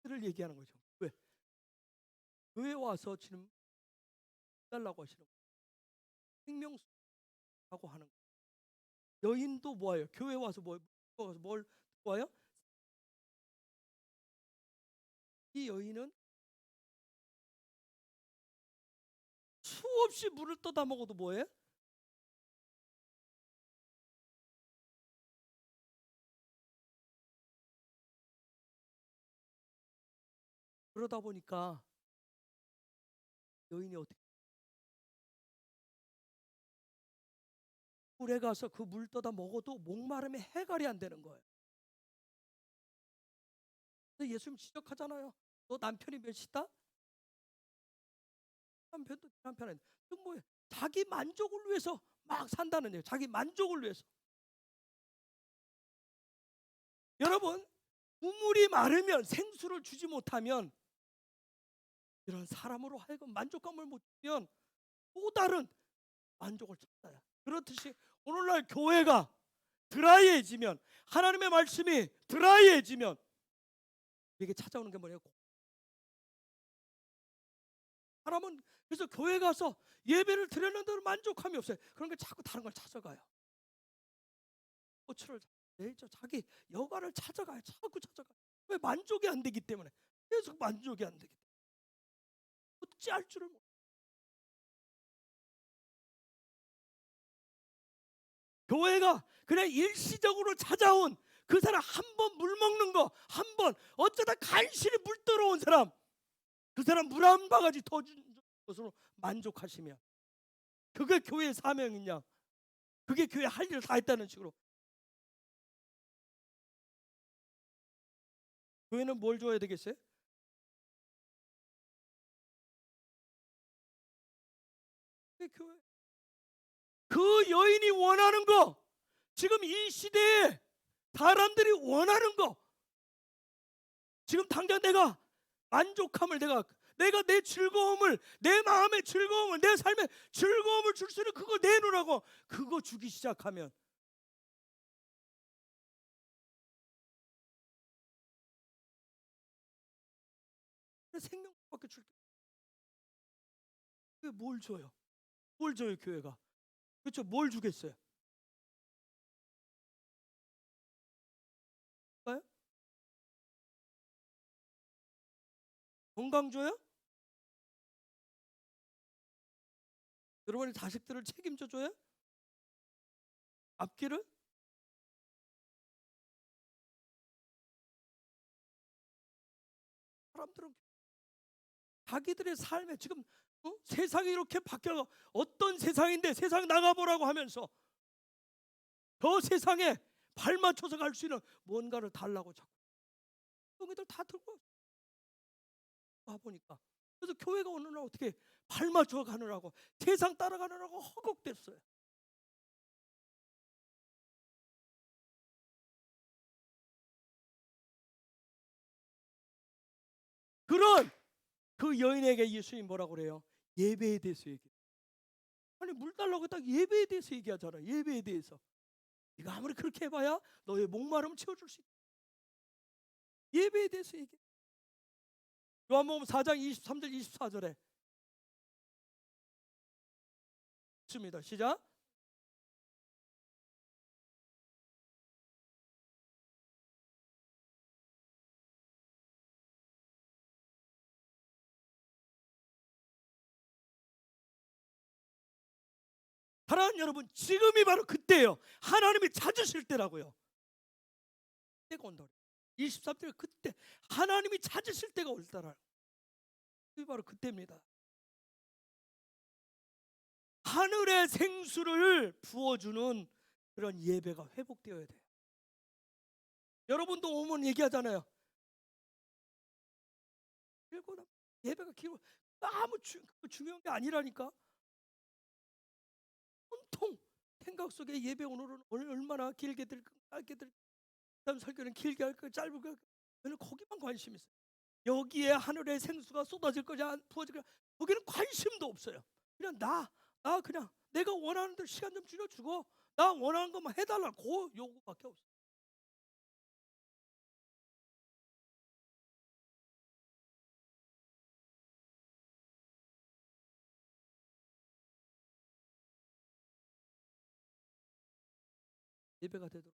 를 얘기하는 거죠. 왜? 교회 와서 지금 달라고 하시는 거예요. 생명수라고 하는 거예요. 여인도 뭐예요? 교회 와서 뭘 와요? 이 여인은 수없이 물을 떠다 먹어도 뭐예요? 그러다 보니까 여인이 어떻게 물에 가서 그 물 떠다 먹어도 목마름에 해결이 안 되는 거예요. 그래서 예수님 지적하잖아요. 너 남편이 몇이다? 남편도 남편은 뭐예요? 자기 만족을 위해서 막 산다는 거예요. 자기 만족을 위해서. 여러분 우물이 마르면 생수를 주지 못하면 이런 사람으로 하여금 만족감을 못 주면 또 다른 만족을 찾아요. 그렇듯이 오늘날 교회가 드라이해지면 하나님의 말씀이 드라이해지면 우리에게 찾아오는 게 뭐냐고. 사람은 그래서 교회 가서 예배를 드렸는데도 만족함이 없어요. 그러니까 자꾸 다른 걸 찾아가요. 꽃을 자기 여가를 찾아가요. 자꾸 찾아가요. 왜? 만족이 안 되기 때문에. 계속 만족이 안 되기 때문에. 어찌할 줄을 몰라요. 교회가 그냥 일시적으로 찾아온 그 사람 한 번 물 먹는 거 한 번 어쩌다 간신히 물 들어온 사람 그 사람 물 한 바가지 더 준 것으로 만족하시면 그게 교회의 사명이냐? 그게 교회 할 일을 다 했다는 식으로. 교회는 뭘 줘야 되겠어요? 교회. 그 여인이 원하는 거 지금 이 시대에 사람들이 원하는 거 지금 당장 내가 만족함을 내가 내 즐거움을 내 마음의 즐거움을 내 삶의 즐거움을 줄 수 있는 그거 내놓으라고 그거 주기 시작하면 생명밖에 줄게. 뭘 줘요? 뭘 줘요 교회가? 그렇죠? 뭘 주겠어요? 건강 줘요? 여러분의 자식들을 책임져 줘요? 앞길을? 사람들은 자기들의 삶에 지금 세상이 이렇게 바뀌어 어떤 세상인데 세상 나가보라고 하면서 저 세상에 발 맞춰서 갈 수 있는 뭔가를 달라고 자꾸 형이들 다 들고 와 보니까 그래서 교회가 어느 날 어떻게 발 맞춰 가느라고 세상 따라가느라고 허걱댔어요. 그런 그 여인에게 예수님 뭐라고 그래요? 예배에 대해서 얘기해. 아니 물 달라고 딱 예배에 대해서 얘기하잖아. 예배에 대해서. 네가 아무리 그렇게 해봐야 너의 목마름 채워줄 수 있다. 예배에 대해서 얘기해. 요한복음 4장 23절 24절에 있습니다. 시작. 사랑하는 여러분, 지금이 바로 그때예요. 하나님이 찾으실 때라고요. 때가 온다. 23절 그때 하나님이 찾으실 때가 올 때라. 그게 바로 그때입니다. 하늘의 생수를 부어주는 그런 예배가 회복되어야 돼요. 여러분도 오면 얘기하잖아요. 예배가 길고 아무 중요한 게 아니라니까. 온통 생각 속에 예배 오늘은 얼마나 길게 들까 짧게 들까 다음 설교는 길게 할까 짧게 할까 저는 거기만 관심 있어요. 여기에 하늘의 생수가 쏟아질 거냐 부어질 거냐 거기는 관심도 없어요. 그냥 나 그냥 내가 원하는 대로 시간 좀 줄여주고 나 원하는 것만 해달라 그 요구밖에 없어요. 예배가 되도록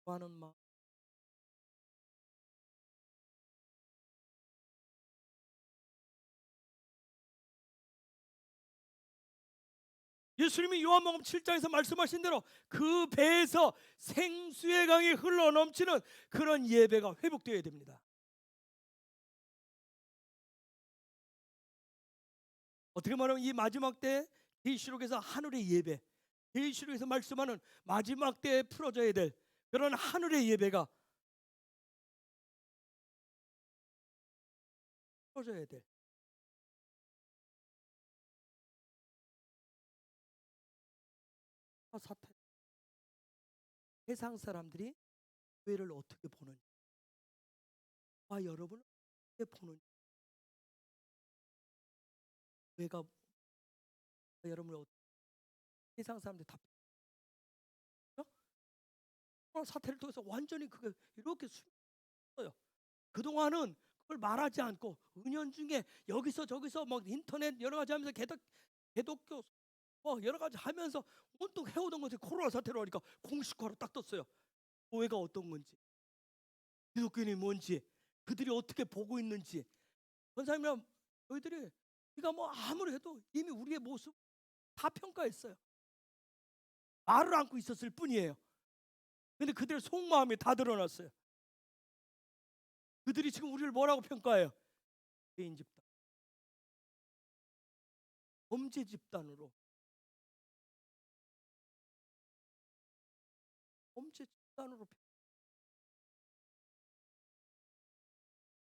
많은 마음. 예수님이 요한복음 7장에서 말씀하신 대로 그 배에서 생수의 강이 흘러넘치는 그런 예배가 회복되어야 됩니다. 어떻게 말하면 이 마지막 때 계시록에서 하늘의 예배, 계시록에서 말씀하는 마지막 때에 풀어져야 될 그런 하늘의 예배가 풀어져야 될 사태. 세상 사람들이 교회를 어떻게 보는지, 여러분은 어떻게 보는지, 교회가 여러분을 세상 사람들이 다 코로나 사태를 통해서 완전히 그게 이렇게 숨어요. 그동안은 그걸 말하지 않고 은연중에 여기서 저기서 막 인터넷 여러 가지 하면서 개독교 여러 가지 하면서 온통 해오던 것이 코로나 사태로 하니까 공식화로 딱 떴어요. 교회가 어떤 건지, 기독교인이 뭔지, 그들이 어떻게 보고 있는지. 권사님이랑 저희들이 우리가 뭐 아무리 해도 이미 우리의 모습 다 평가했어요. 말을 안고 있었을 뿐이에요. 근데 그들의 속마음이 다 드러났어요. 그들이 지금 우리를 뭐라고 평가해요? 개인 집단, 범죄 집단으로, 범죄 집단으로.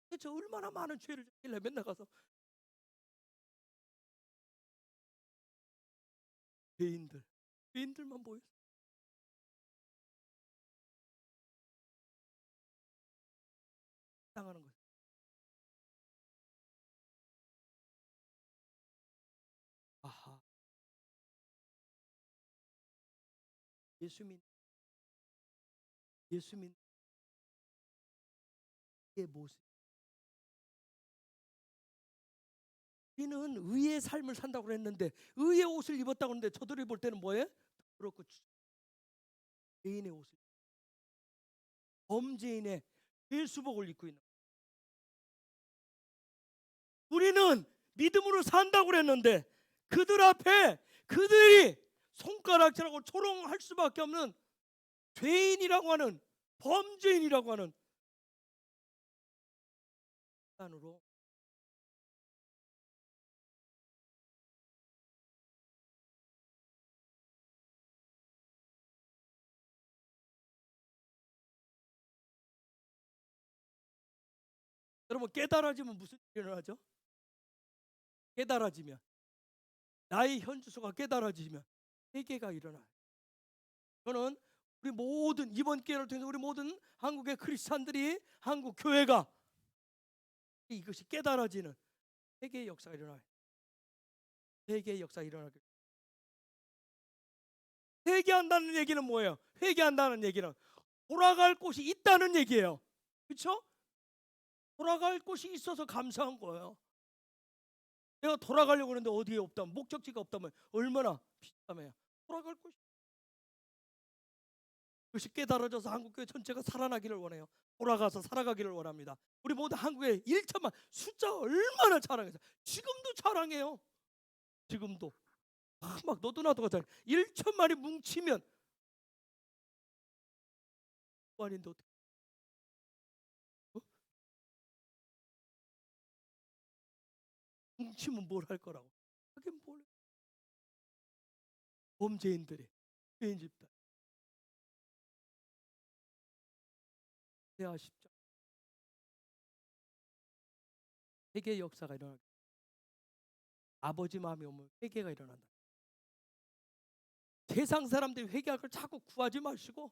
대체 얼마나 많은 죄를 짓길래 맨날 가서 죄인들만 보였어요. 당하는 거예요. 아하, 예수님의 모습. 우리는 의의 삶을 산다고 그랬는데 의의 옷을 입었다고 하는데 저들이 볼 때는 뭐예요? 그렇고 죄인의 옷을, 범죄인의 죄수복을 입고 있는. 우리는 믿음으로 산다고 그랬는데 그들 앞에 그들이 손가락질하고 조롱할 수밖에 없는 죄인이라고 하는, 범죄인이라고 하는 단으로 여러분 깨달아지면 무슨 일이 일어나죠? 깨달아지면 나의 현주소가 깨달아지면 회개가 일어나요. 저는 우리 모든 이번 기회를 통해서 우리 모든 한국의 크리스찬들이 한국 교회가 이것이 깨달아지는 회개의 역사가 일어나요. 회개의 역사가 일어나길. 회개한다는 얘기는 뭐예요? 회개한다는 얘기는 돌아갈 곳이 있다는 얘기예요. 그렇죠? 돌아갈 곳이 있어서 감사한 거예요. 내가 돌아가려고 하는데 어디에 없다면, 목적지가 없다면 얼마나 비참해요. 돌아갈 곳이. 그것이 깨달아져서 한국교회 전체가 살아나기를 원해요. 돌아가서 살아가기를 원합니다. 우리 모두 한국의 1천만 숫자 얼마나 자랑해서 지금도 자랑해요. 지금도 막 너도 나도 가잖아요. 1천만이 뭉치면 아닌데 어떻게? 어? 뭉치면 뭘 할 거라고? 하긴 뭘? 범죄인들이 죄인 집단 대하 십자 회개의 역사가 일어나. 아버지 마음이 오면 회개가 일어난다. 세상 사람들이 회개할 걸 자꾸 구하지 마시고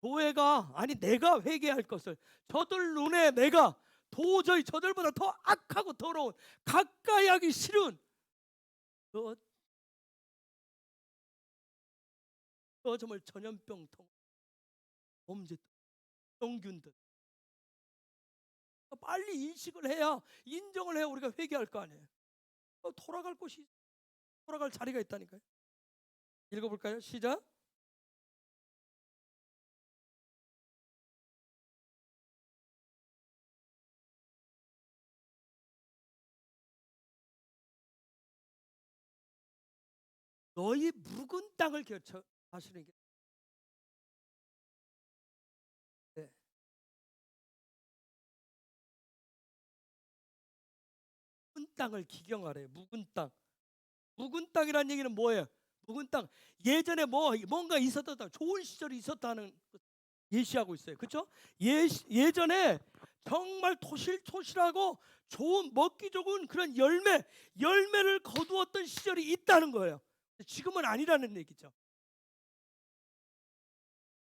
교회가 아니 내가 회개할 것을 저들 눈에 내가 도저히 저들보다 더 악하고 더러운 가까이 하기 싫은 정말 전염병통 범죄 병균들 빨리 인식을 해야 인정을 해야 우리가 회개할 거 아니에요. 돌아갈 곳이 돌아갈 자리가 있다니까요. 읽어볼까요? 시작. 너희 묵은 땅을 겨쳐 하시는 게 네. 묵은 땅을 기경하래요. 묵은 땅. 묵은 땅이라는 얘기는 뭐예요? 묵은 땅. 예전에 뭔가 있었다. 좋은 시절이 있었다는 예시하고 있어요. 그렇죠? 예전에 정말 토실토실하고 좋은 먹기 좋은 그런 열매를 거두었던 시절이 있다는 거예요. 지금은 아니라는 얘기죠.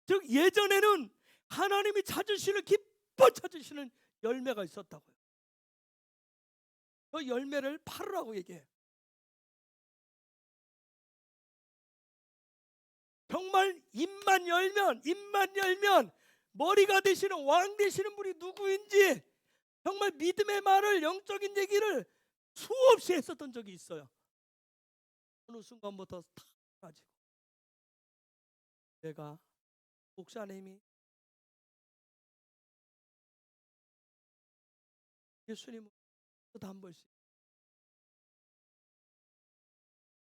즉 예전에는 하나님이 찾으시는 기뻐 찾으시는 열매가 있었다고요. 그 열매를 팔으라고 얘기해요. 정말 입만 열면 머리가 되시는 왕 되시는 분이 누구인지 정말 믿음의 말을 영적인 얘기를 수없이 했었던 적이 있어요. 어느 순간부터 탁 가지고 내가 목사님이 예수님은 한 번씩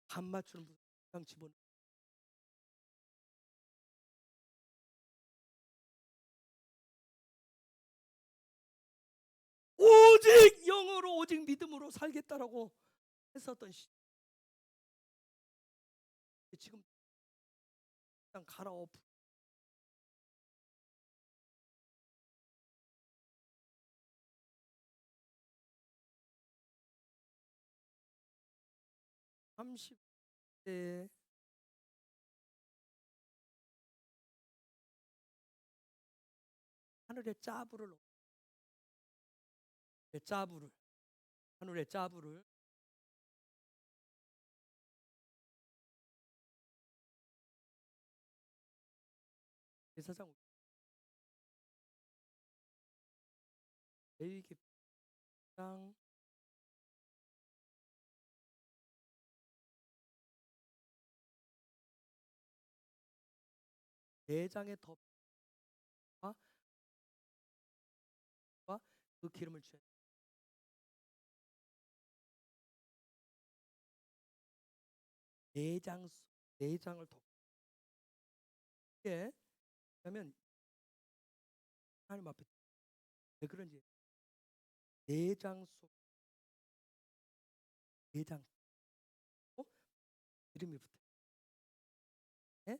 간 맞추는 분 그냥 집어넣어. 오직 영으로 오직 믿음으로 살겠다라고 했었던 시. 지금 그냥 갈아엎. (30대) 하늘의 짜부를 하늘의 짜부를 제사장 레위기장 4장의 덮과 그 기름을 취해 4장 4장을 덮게 하면 하나님 앞에 왜 그런지 4장 속 4장 기름이 붙어. 예?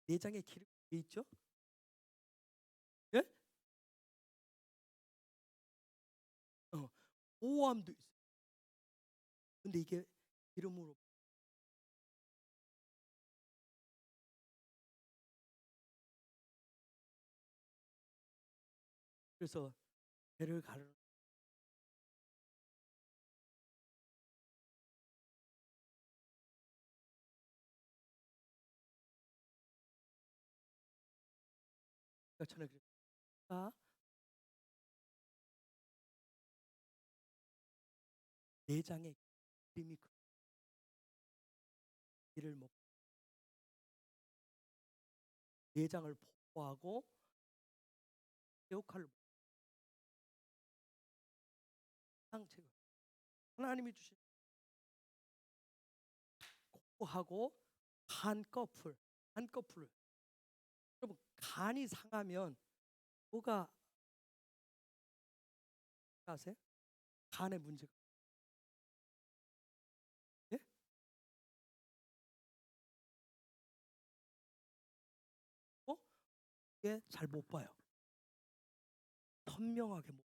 4장에 기름이 왜 있죠? 예? 모호함도 있어요. 근데 이게 이름으로 그래서 배를 가르는 저는 그러니까 내장의 기름이 그 기를 먹고 내장을 보호하고 그 역할을 상체가 하나님이 주신 고하고 한꺼풀을 여러분 간이 상하면 뭐가 아세요? 간에 문제가 예? 어? 이게 잘 못 봐요. 선명하게 못.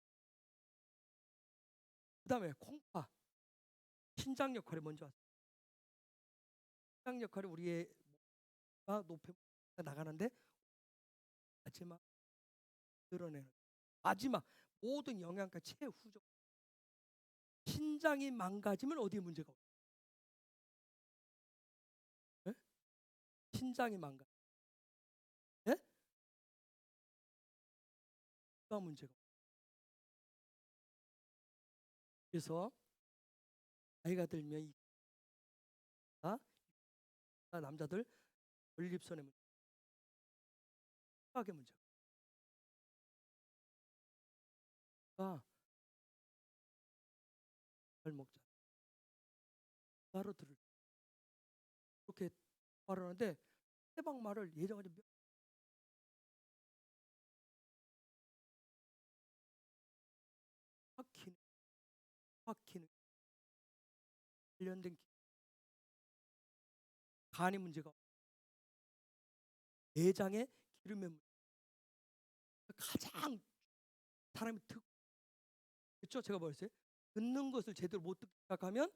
그다음에 콩파 신장 역할이 먼저 왔어요. 신장 역할이 우리의 높이 나가는데 마지막 드러내는 마지막 모든 영양가 최후적 신장이 망가지면 어디에 문제가 없어요? 예? 신장이 망가 예? 뭐가 문제가 없어요. 그래서 나이가 들면 남자들 전립선에 문제가 문제가 잘 먹자 따로 들을 그렇게 말하는데 해방 말을 예전에 확히는 관련된 간이 문제가 내장의 기름의 문제 가장 사람이 듣고 그렇죠? 제가 뭐랬어요? 듣는 것을 제대로 못 듣기 시작하면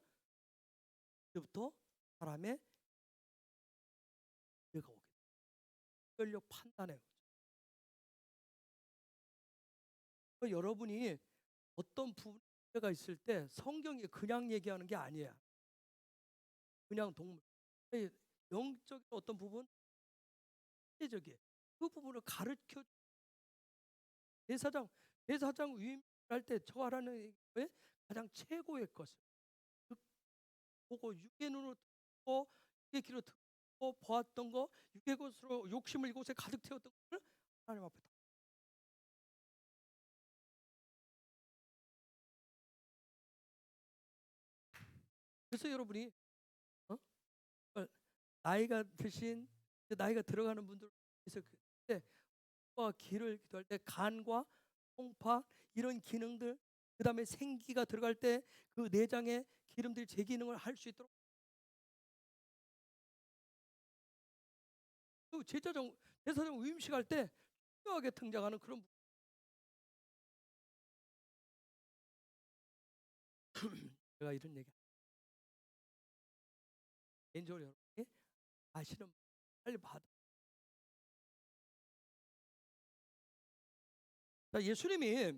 그때부터 사람의 문제가 오게 돼요. 분별력 판단해요. 여러분이 어떤 부분가 있을 때 성경이 그냥 얘기하는 게 아니에요. 그냥 동물 영적인 어떤 부분 세적이에요. 그 부분을 가르쳐 대사장 위임할 때 저 하라는 게 가장 최고의 것을 보고 육의 눈으로 듣고 육의 귀로 듣고 보았던 거 육의 것으로 욕심을 이곳에 가득 채웠던 것을 하나님 앞에 그래서 여러분이 어? 나이가 드신 나이가 들어가는 분들 그래서 그때 기를 기도할 때 간과 홍파 이런 기능들 그다음에 생기가 들어갈 때 그 내장의 기름들이 제 기능을 할 수 있도록 또 제사장 위임식 할 때 중요하게 등장하는 그런 제가 이런 얘기 개인적으로 여러분이 아시는 빨리 받아. 예수님이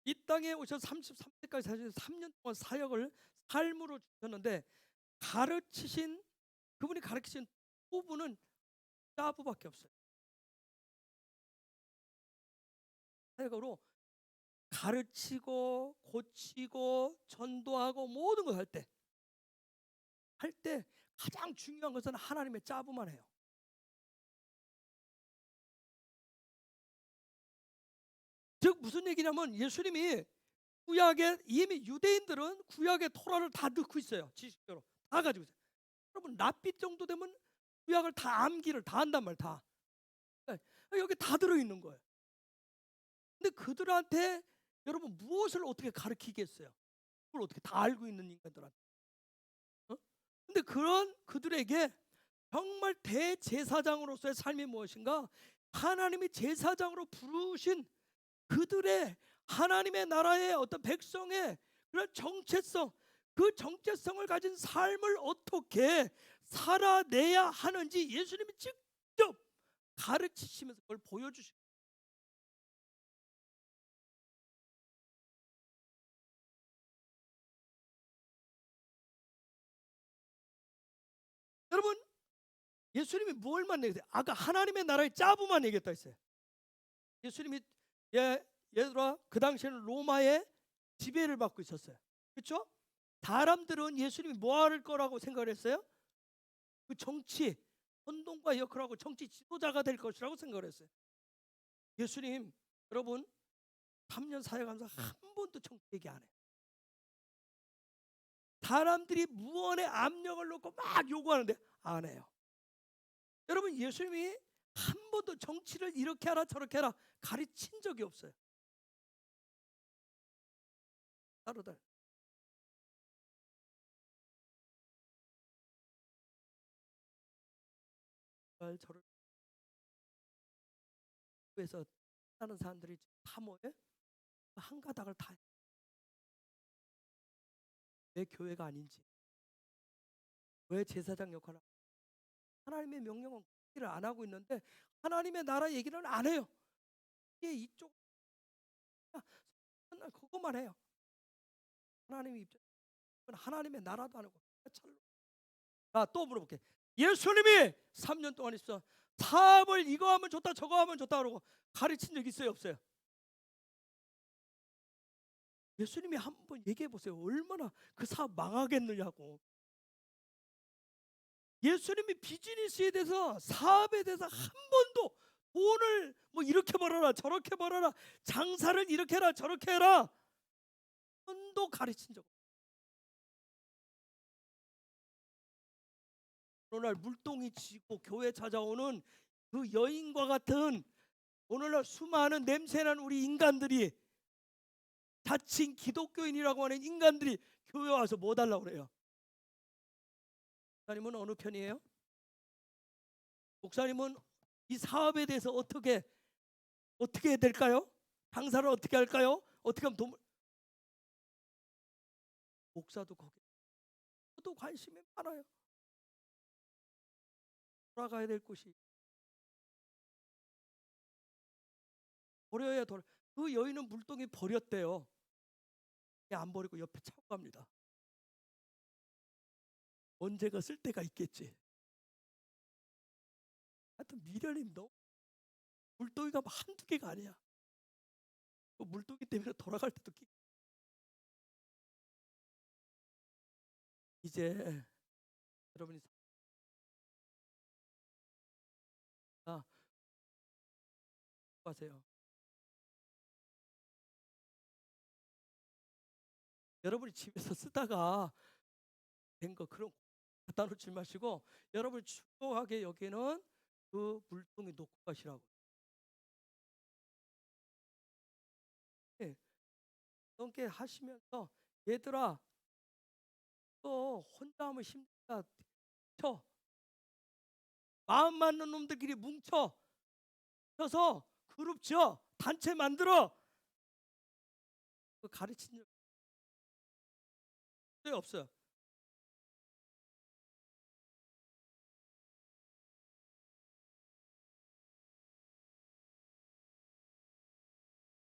이 땅에 오셔서 33세까지 사실 3년 동안 사역을 삶으로 주셨는데 가르치신 그분이 가르치신 부분은 짜부밖에 없어요. 사역으로 가르치고 고치고 전도하고 모든 걸 할 때 가장 중요한 것은 하나님의 짜부만 해요. 즉 무슨 얘기냐면 예수님이 구약에 이미 유대인들은 구약의 토라를 다 넣고 있어요. 지식적으로 다 가지고 있어요. 여러분 랍빛 정도 되면 구약을 다 암기를 다 한단 말 다. 여기 다 들어있는 거예요. 근데 그들한테 여러분 무엇을 어떻게 가르치겠어요? 그걸 어떻게 다 알고 있는 인간들한테. 근데 그런 그들에게 정말 대제사장으로서의 삶이 무엇인가? 하나님이 제사장으로 부르신 그들의 하나님의 나라의 어떤 백성의 그런 정체성, 그 정체성을 가진 삶을 어떻게 살아내야 하는지 예수님이 직접 가르치시면서 그걸 보여주시고, 여러분 예수님이 뭘만 얘기했어요? 아까 하나님의 나라의 짜부만 얘기했다 했어요. 예수님이 얘들아 그 당시에는 로마의 지배를 받고 있었어요. 그렇죠? 사람들은 예수님이 뭐 할 거라고 생각을 했어요? 그 정치 선동과 역할하고 정치 지도자가 될 것이라고 생각을 했어요. 예수님 여러분 3년 사역하면서 한 번도 정치 얘기 안 해요. 사람들이 무언의 압력을 놓고 막 요구하는데 안 해요. 여러분 예수님이 한 번도 정치를 이렇게 하라 저렇게 하라 가르친 적이 없어요. 따로들 저를 위해서 하는 사람들이 다 뭐예요? 한 가닥을 다 왜 교회가 아닌지, 왜 제사장 역할을 하나님의 명령은 얘기를 안 하고 있는데 하나님의 나라 얘기는 안 해요. 이게 이쪽 그것만 해요. 하나님의 입장 하나님의 나라도 아니고 찰로. 또 물어볼게. 예수님이 3년 동안 있어 사업을 이거 하면 좋다 저거 하면 좋다 그러고 가르친 적 있어요 없어요? 예수님이 한번 얘기해 보세요. 얼마나 그 사업 망하겠느냐고. 예수님이 비즈니스에 대해서 사업에 대해서 한 번도 돈을 뭐 이렇게 벌어라 저렇게 벌어라 장사를 이렇게 해라 저렇게 해라 한 번도 가르친 적 없어요. 오늘날 물동이 지고 교회 찾아오는 그 여인과 같은 오늘날 수많은 냄새나는 우리 인간들이 자칭 기독교인이라고 하는 인간들이 교회 와서 뭐 달라고 그래요? 목사님은 어느 편이에요? 목사님은 이 사업에 대해서 어떻게 해야 될까요? 장사를 어떻게 할까요? 어떻게 하면 돈 목사도 거기 저도 관심이 많아요. 돌아가야 될 곳이 버려야 돌아. 그 여인은 물동이 버렸대요. 안 버리고 옆에 차고 갑니다. 언제가 쓸 때가 있겠지. 하여튼 미련이 너무 물동이가 한두 개가 아니야. 그 물동이 때문에 돌아갈 때도 이제 여러분이 하세요. 여러분이 집에서 쓰다가 된 거 그런 갖다 놓지 마시고 여러분이 중요하게 여기는 그 물통에 놓고 가시라고. 네. 그렇게 하시면서 얘들아 또 혼자 하면 힘들다. 쳐. 마음 맞는 놈들끼리 뭉쳐. 서 그룹 지어 단체 만들어. 그 가르친 적 없어요.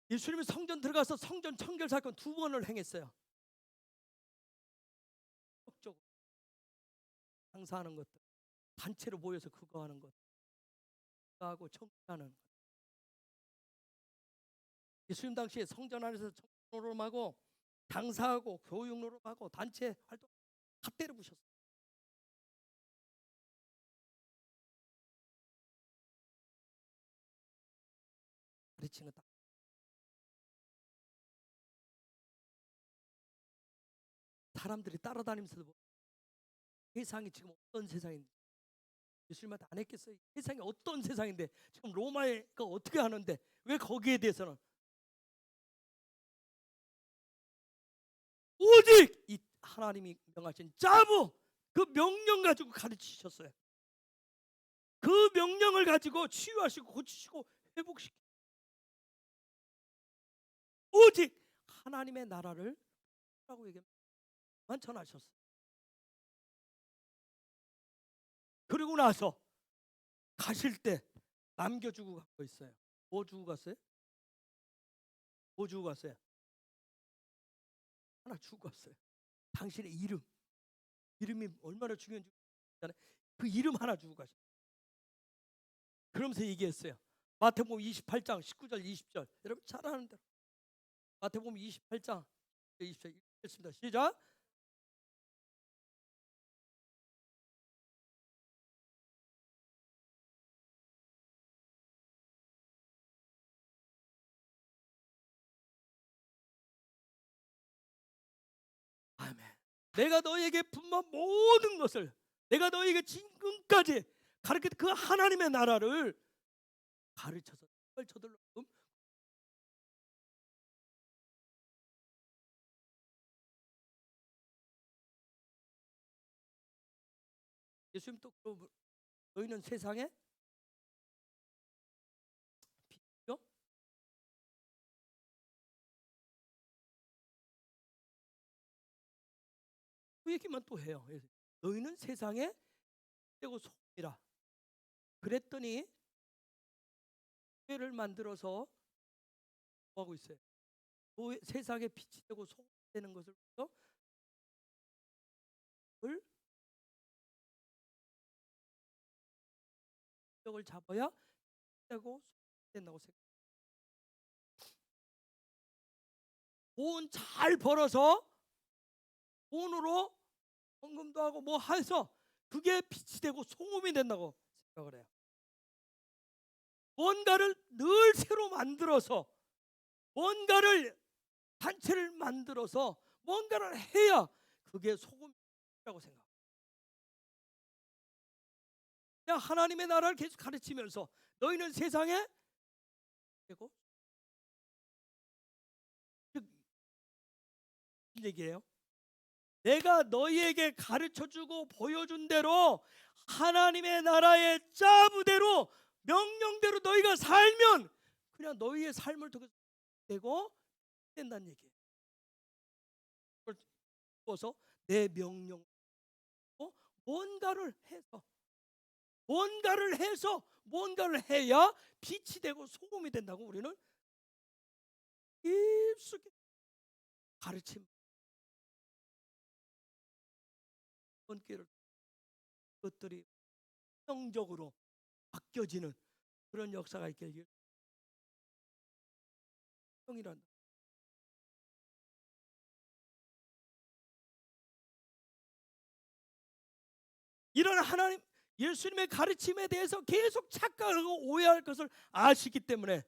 예수님이 성전 들어가서 성전 청결 사건 2번을 행했어요. 적극적으로 장사하는 것들, 단체로 모여서 그거 하는 것, 하고 청소하는 것. 예수님 당시에 성전 안에서 청소노름하고 장사하고 교육노름하고 단체 활동 다 때려 부셨어요. 가르치는 딱 사람들이 따라다니면서도 세상이 지금 어떤 세상인데 예수님한테 안 했겠어요? 세상이 어떤 세상인데 지금 로마가 어떻게 하는데 왜 거기에 대해서는 오직 이 하나님이 명하신 짜부 그 명령 가지고 가르치셨어요. 그 명령을 가지고 치유하시고 고치시고 회복시키고 오직 하나님의 나라를 라고 얘기만 전하셨어요. 그리고 나서 가실 때 남겨주고 간 거 있어요. 뭐 주고 갔어요? 뭐 주고 갔어요? 하나 주고 갔어요. 당신의 이름. 이름이 얼마나 중요한지 알잖아요. 그 이름 하나 주고 가셨어요. 그러면서 얘기했어요. 마태복음 28장 19절 20절. 여러분 잘 아는 대로. 마태복음 28장 20절 읽겠습니다. 시작. 아멘. 내가 너에게 분만 모든 것을 내가 너에게 지금까지 가르쳤던 그 하나님의 나라를 가르쳐서 저들로 예수님 또 너희는 세상에 빛이요. 그 얘기만 또 해요. 너희는 세상에 되고 소금이라. 그랬더니 교회를 만들어서 뭐 하고 있어요? 세상에 빛이 되고 소금이 되는 것을 을 잡아야 되고 된다고 생각. 돈 잘 벌어서 돈으로 헌금도 하고 뭐 해서 그게 빛이 되고 소금이 된다고 생각을 해요. 뭔가를 늘 새로 만들어서 뭔가를 단체를 만들어서 뭔가를 해야 그게 소금이라고 생각해요. 그냥 하나님의 나라를 계속 가르치면서 너희는 세상에 되고 이 얘기예요. 내가 너희에게 가르쳐주고 보여준 대로 하나님의 나라의 짜부대로 명령대로 너희가 살면 그냥 너희의 삶을 통해서 되고 된다는 얘기예요. 그래서 내 명령 뭔가를 해야 빛이 되고 소금이 된다고 우리는 깊숙이 가르침 번개를 것들이 성적으로 바뀌어지는 그런 역사가 있길 성이란 이런 하나님 예수님의 가르침에 대해서 계속 착각하고 오해할 것을 아시기 때문에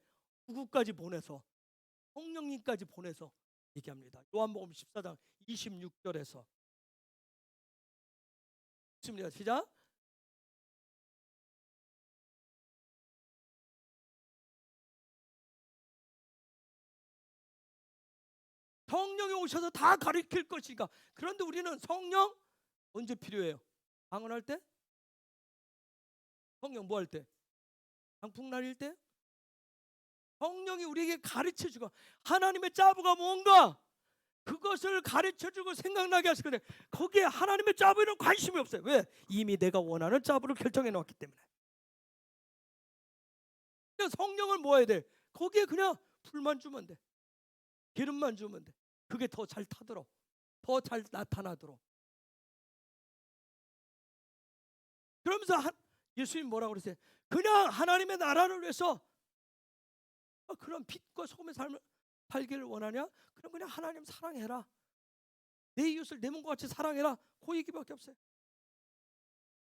누구까지 보내서 성령님까지 보내서 얘기합니다. 요한복음 14장 26절에서 있습니다. 시작. 성령이 오셔서 다 가르칠 것이니까. 그런데 우리는 성령 언제 필요해요? 방언할 때? 성령 뭐 할 때? 방풍날일 때? 성령이 우리에게 가르쳐주고 하나님의 짜부가 뭔가 그것을 가르쳐주고 생각나게 하실 건데 거기에 하나님의 짜부에는 관심이 없어요. 왜? 이미 내가 원하는 짜부를 결정해 놓았기 때문에. 그냥 성령을 뭐 해야 돼? 거기에 그냥 불만 주면 돼. 기름만 주면 돼. 그게 더 잘 타도록 더 잘 나타나도록. 그러면서 예수님 뭐라고 그랬어요? 그냥 하나님의 나라를 위해서 그런 빛과 소금의 삶을 살기를 원하냐? 그럼 그냥 하나님 사랑해라. 내 이웃을 내 몸과 같이 사랑해라. 그 얘기밖에 없어요.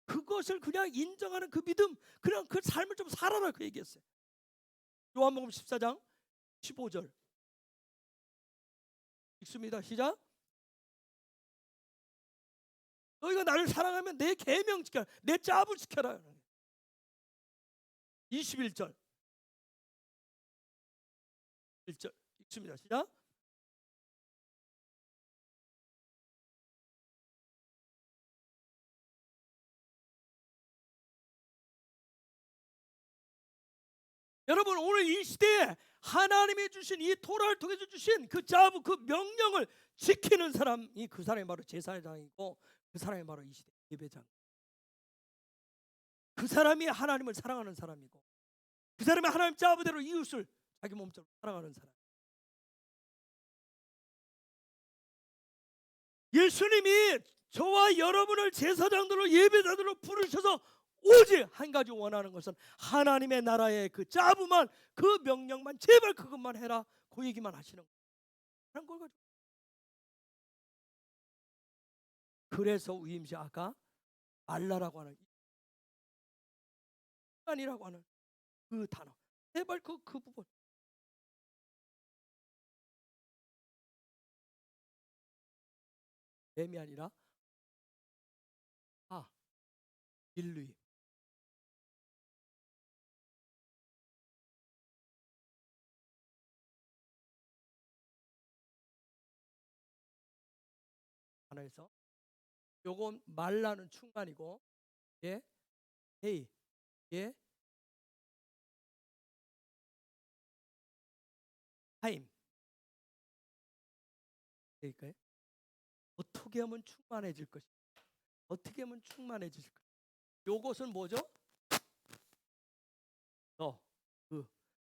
그것을 그냥 인정하는 그 믿음, 그냥 그 삶을 좀 살아라 그 얘기했어요. 요한복음 14장 15절 읽습니다. 시작. 너희가 나를 사랑하면 내 계명 지켜라. 내 짜부 지켜라. 21절 1절 읽습니다. 시작. 여러분 오늘 이 시대에 하나님이 주신 이 토라를 통해서 주신 그 짜부 그 명령을 지키는 사람이 그 사람이 바로 제사장이고 그 사람이 바로 이 시대 예배장. 그 사람이 하나님을 사랑하는 사람이고 그 사람이 하나님 자아대로 이웃을 자기 몸처럼 사랑하는 사람. 예수님이 저와 여러분을 제사장들로 예배자들로 부르셔서 오직 한 가지 원하는 것은 하나님의 나라의 그 짜부만, 그 명령만, 제발 그것만 해라, 그 얘기만 하시는 거예요. 그래서 위임시 아까 말라라고 하는 인간이라고 하는 그 단어, 제발 그 부분. 뱀이 아니라 인류임. 단어에서 요건 말라는 충만이고, 예, 헤이, 예, 하임. 그러니까 어떻게 하면 충만해질 것인가? 어떻게 하면 충만해질 것인가? 요것은 뭐죠?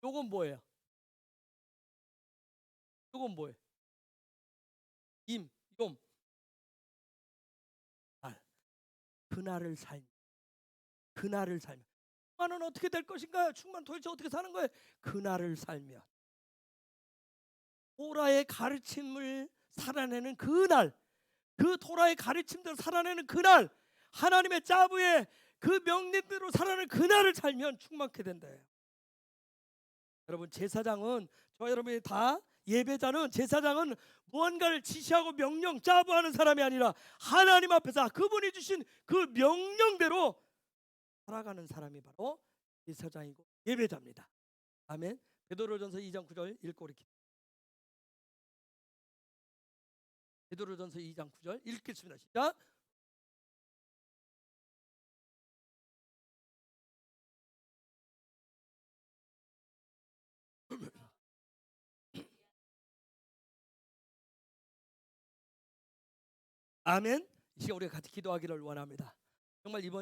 요건 뭐예요? 요건 뭐예요? 용, 날. 그날을 살면. 그날을 살면. 충만은 어떻게 될 것인가요? 충만 도대체 어떻게 사는 거예요? 그날을 살면. 토라의 가르침을 살아내는 그날, 그 토라의 가르침대로 살아내는 그날, 하나님의 짜부의 그 명령대로 살아내는 그날을 살면 충만케 된대요. 여러분, 제사장은, 저 여러분이 다 예배자는, 제사장은 무언가를 지시하고 명령 짜부하는 사람이 아니라 하나님 앞에서 그분이 주신 그 명령대로 살아가는 사람이 바로 제사장이고 예배자입니다. 아멘. 베드로전서 2장 9절 읽고 이렇게. 베드로전서 2장 9절 읽겠습니다. 시작. 아멘. 이 시간 우리가 같이 기도하기를 원합니다. 정말 이번